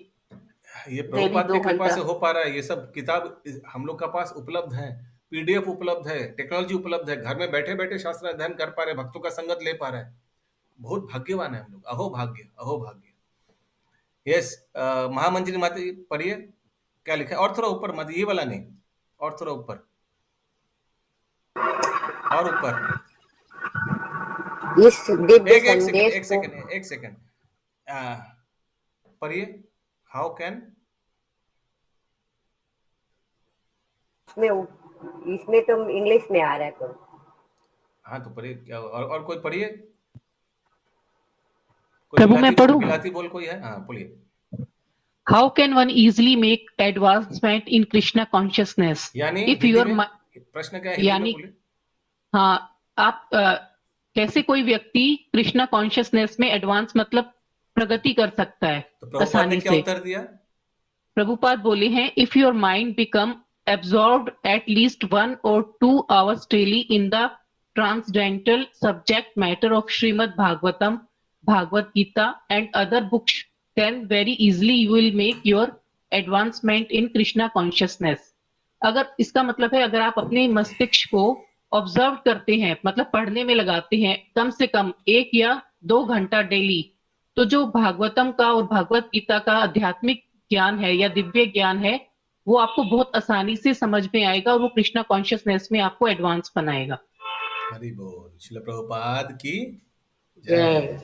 ये प्रभुपाद की कृपा से हो पा रहा है। ये सब किताब हम लोग का पास उपलब्ध है, पीडीएफ उपलब्ध है, टेक्नोलॉजी उपलब्ध है, घर में बैठे बैठे शास्त्र अध्ययन कर पा रहे, भक्तों का संगत ले पा रहे हैं। बहुत भाग्यवान है हम लोग, अहो भाग्य, अहो भाग्य। यस, महामंजरी माता जी पढ़िए, क्या लिखा है, और थोड़ा ऊपर मत, ये वाला नहीं, और थोड़ा ऊपर, और ऊपर, एक सेकंड पढ़िए। हाउ कैन, इसमें तो इंग्लिश में आ रहा है तो। हाँ तो पढ़िए, क्या और कोई पढ़िए, प्रभु मैं पढ़ूं? बिलाती बोल कोई है? हाँ पढ़िए। How can one easily make advancement in Krishna consciousness? यानी if your प्रश्न क्या है? यानी हाँ, आप कैसे कोई व्यक्ति कृष्णा कॉन्शियसनेस में एडवांस मतलब प्रगति कर सकता है तो आसानी क्या से? उत्तर दिया? प्रभुपाद बोले हैं, if your mind become absorbed at least 1 or 2 hours daily in the transcendental subject matter of Srimad Bhagavatam, Bhagavad Gita and other books, then very easily you will make your advancement in Krishna consciousness. अगर इसका मतलब है, अगर आप अपने मस्तिष्क को observe करते हैं, मतलब पढ़ने में लगाते हैं कम से कम 1 या 2 घंटा डेली, तो जो भागवतम का और भगवत गीता का आध्यात्मिक ज्ञान है या दिव्य ज्ञान है, वो आपको बहुत आसानी से समझ में आएगा और वो कृष्णा कॉन्शियसनेस में आपको एडवांस बनाएगा। हरि बोल, श्रील प्रभुपाद की जय।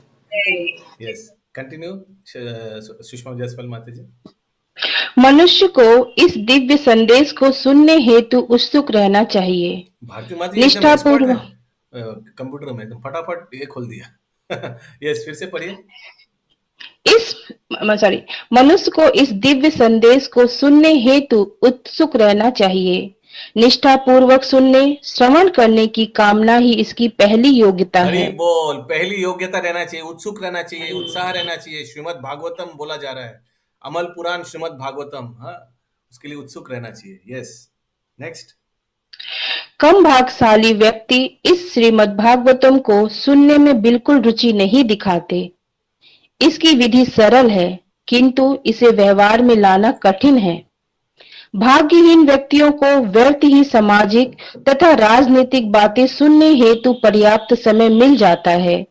यस, कंटिन्यू सुषमा जायसवाल माता जी। मनुष्य को इस दिव्य संदेश को सुनने हेतु उत्सुक रहना चाहिए। भारती माता जी निष्ठापूर्वक कंप्यूटर में तुम फटाफट ये खोल दिया। यस, फिर से पढ़िए। मनुष्य को इस दिव्य संदेश को सुनने हेतु उत्सुक रहना चाहिए। निष्ठा पूर्वक सुनने, श्रवण करने की कामना ही इसकी पहली योग्यता है। बोल, पहली योग्यता रहना चाहिए, उत्सुक रहना चाहिए, उत्साह रहना चाहिए। श्रीमद् भागवतम बोला जा रहा है, अमल पुराण श्रीमद् भागवतम, हाँ, उसके लिए उत्सुक रहना चाहिए। Yes, next. कम भागशाली व्यक्ति इस श्रीमद् भागवतम को सुनने में बिल्कुल रुचि नहीं दिखाते। इसकी विधि सरल है, किंतु इसे व्यवहार में लाना कठिन है। भाग्यहीन व्यक्तियों को व्यर्थ ही सामाजिक तथा राजनीतिक बातें सुनने हेतु पर्याप्त समय मिल जाता है,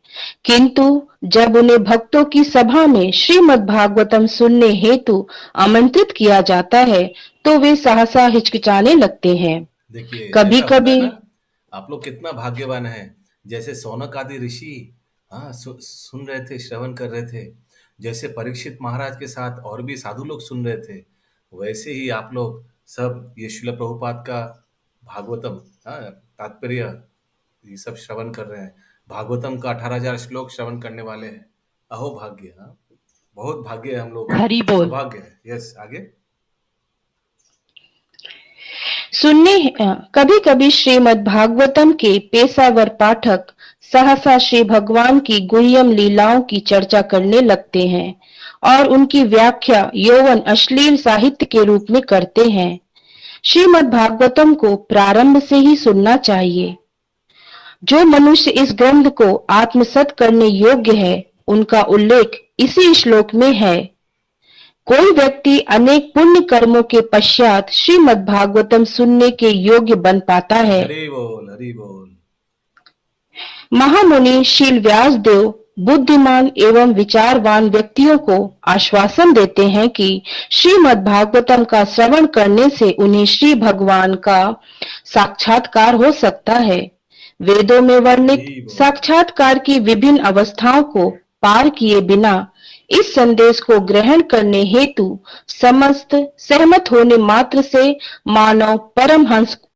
किंतु जब उन्हें भक्तों की सभा में श्रीमद् भागवतम सुनने हेतु आमंत्रित किया जाता है तो वे सहसा हिचकिचाने लगते हैं। देखिए, कभी कभी आप लोग कितना भाग्यवान हैं, जैसे सौनक आदि ऋषि हाँ सुन रहे थे, श्रवण कर रहे थे। जैसे परीक्षित महाराज के साथ और भी साधु लोग सुन रहे थे, वैसे ही आप लोग सब ये श्रील प्रभुपाद का भागवतम तात्पर्य ये सब श्रवण कर रहे हैं। भागवतम का 18,000 श्लोक श्रवण करने वाले हैं। अहो भाग्य, बहुत भाग्य है हम लोग, हरि बोल। भाग्य है। यस, आगे सुनने कभी कभी श्रीमद् भागवतम के पेशावर पाठक सहसा श्री भगवान की गुह्यम लीलाओं की चर्चा करने लगते हैं और उनकी व्याख्या यौवन अश्लील साहित्य के रूप में करते हैं। श्रीमद् भागवतम को प्रारंभ से ही सुनना चाहिए। जो मनुष्य इस ग्रंथ को आत्मसात करने योग्य है, उनका उल्लेख इसी श्लोक में है। कोई व्यक्ति अनेक पुण्य कर्मों के पश्चात श्रीमद् भागवतम सुनने के योग्य बन पाता है। हरि बोल, हरि बोल। महामुनि शील व्यास देव बुद्धिमान एवं विचारवान व्यक्तियों को आश्वासन देते हैं कि श्रीमद् भागवतम का श्रवण करने से उन्हें श्री भगवान का साक्षात्कार हो सकता है। वेदों में वर्णित साक्षात्कार की विभिन्न अवस्थाओं को पार किए बिना इस संदेश को ग्रहण करने हेतु समस्त सहमत होने मात्र से मानव परमहंस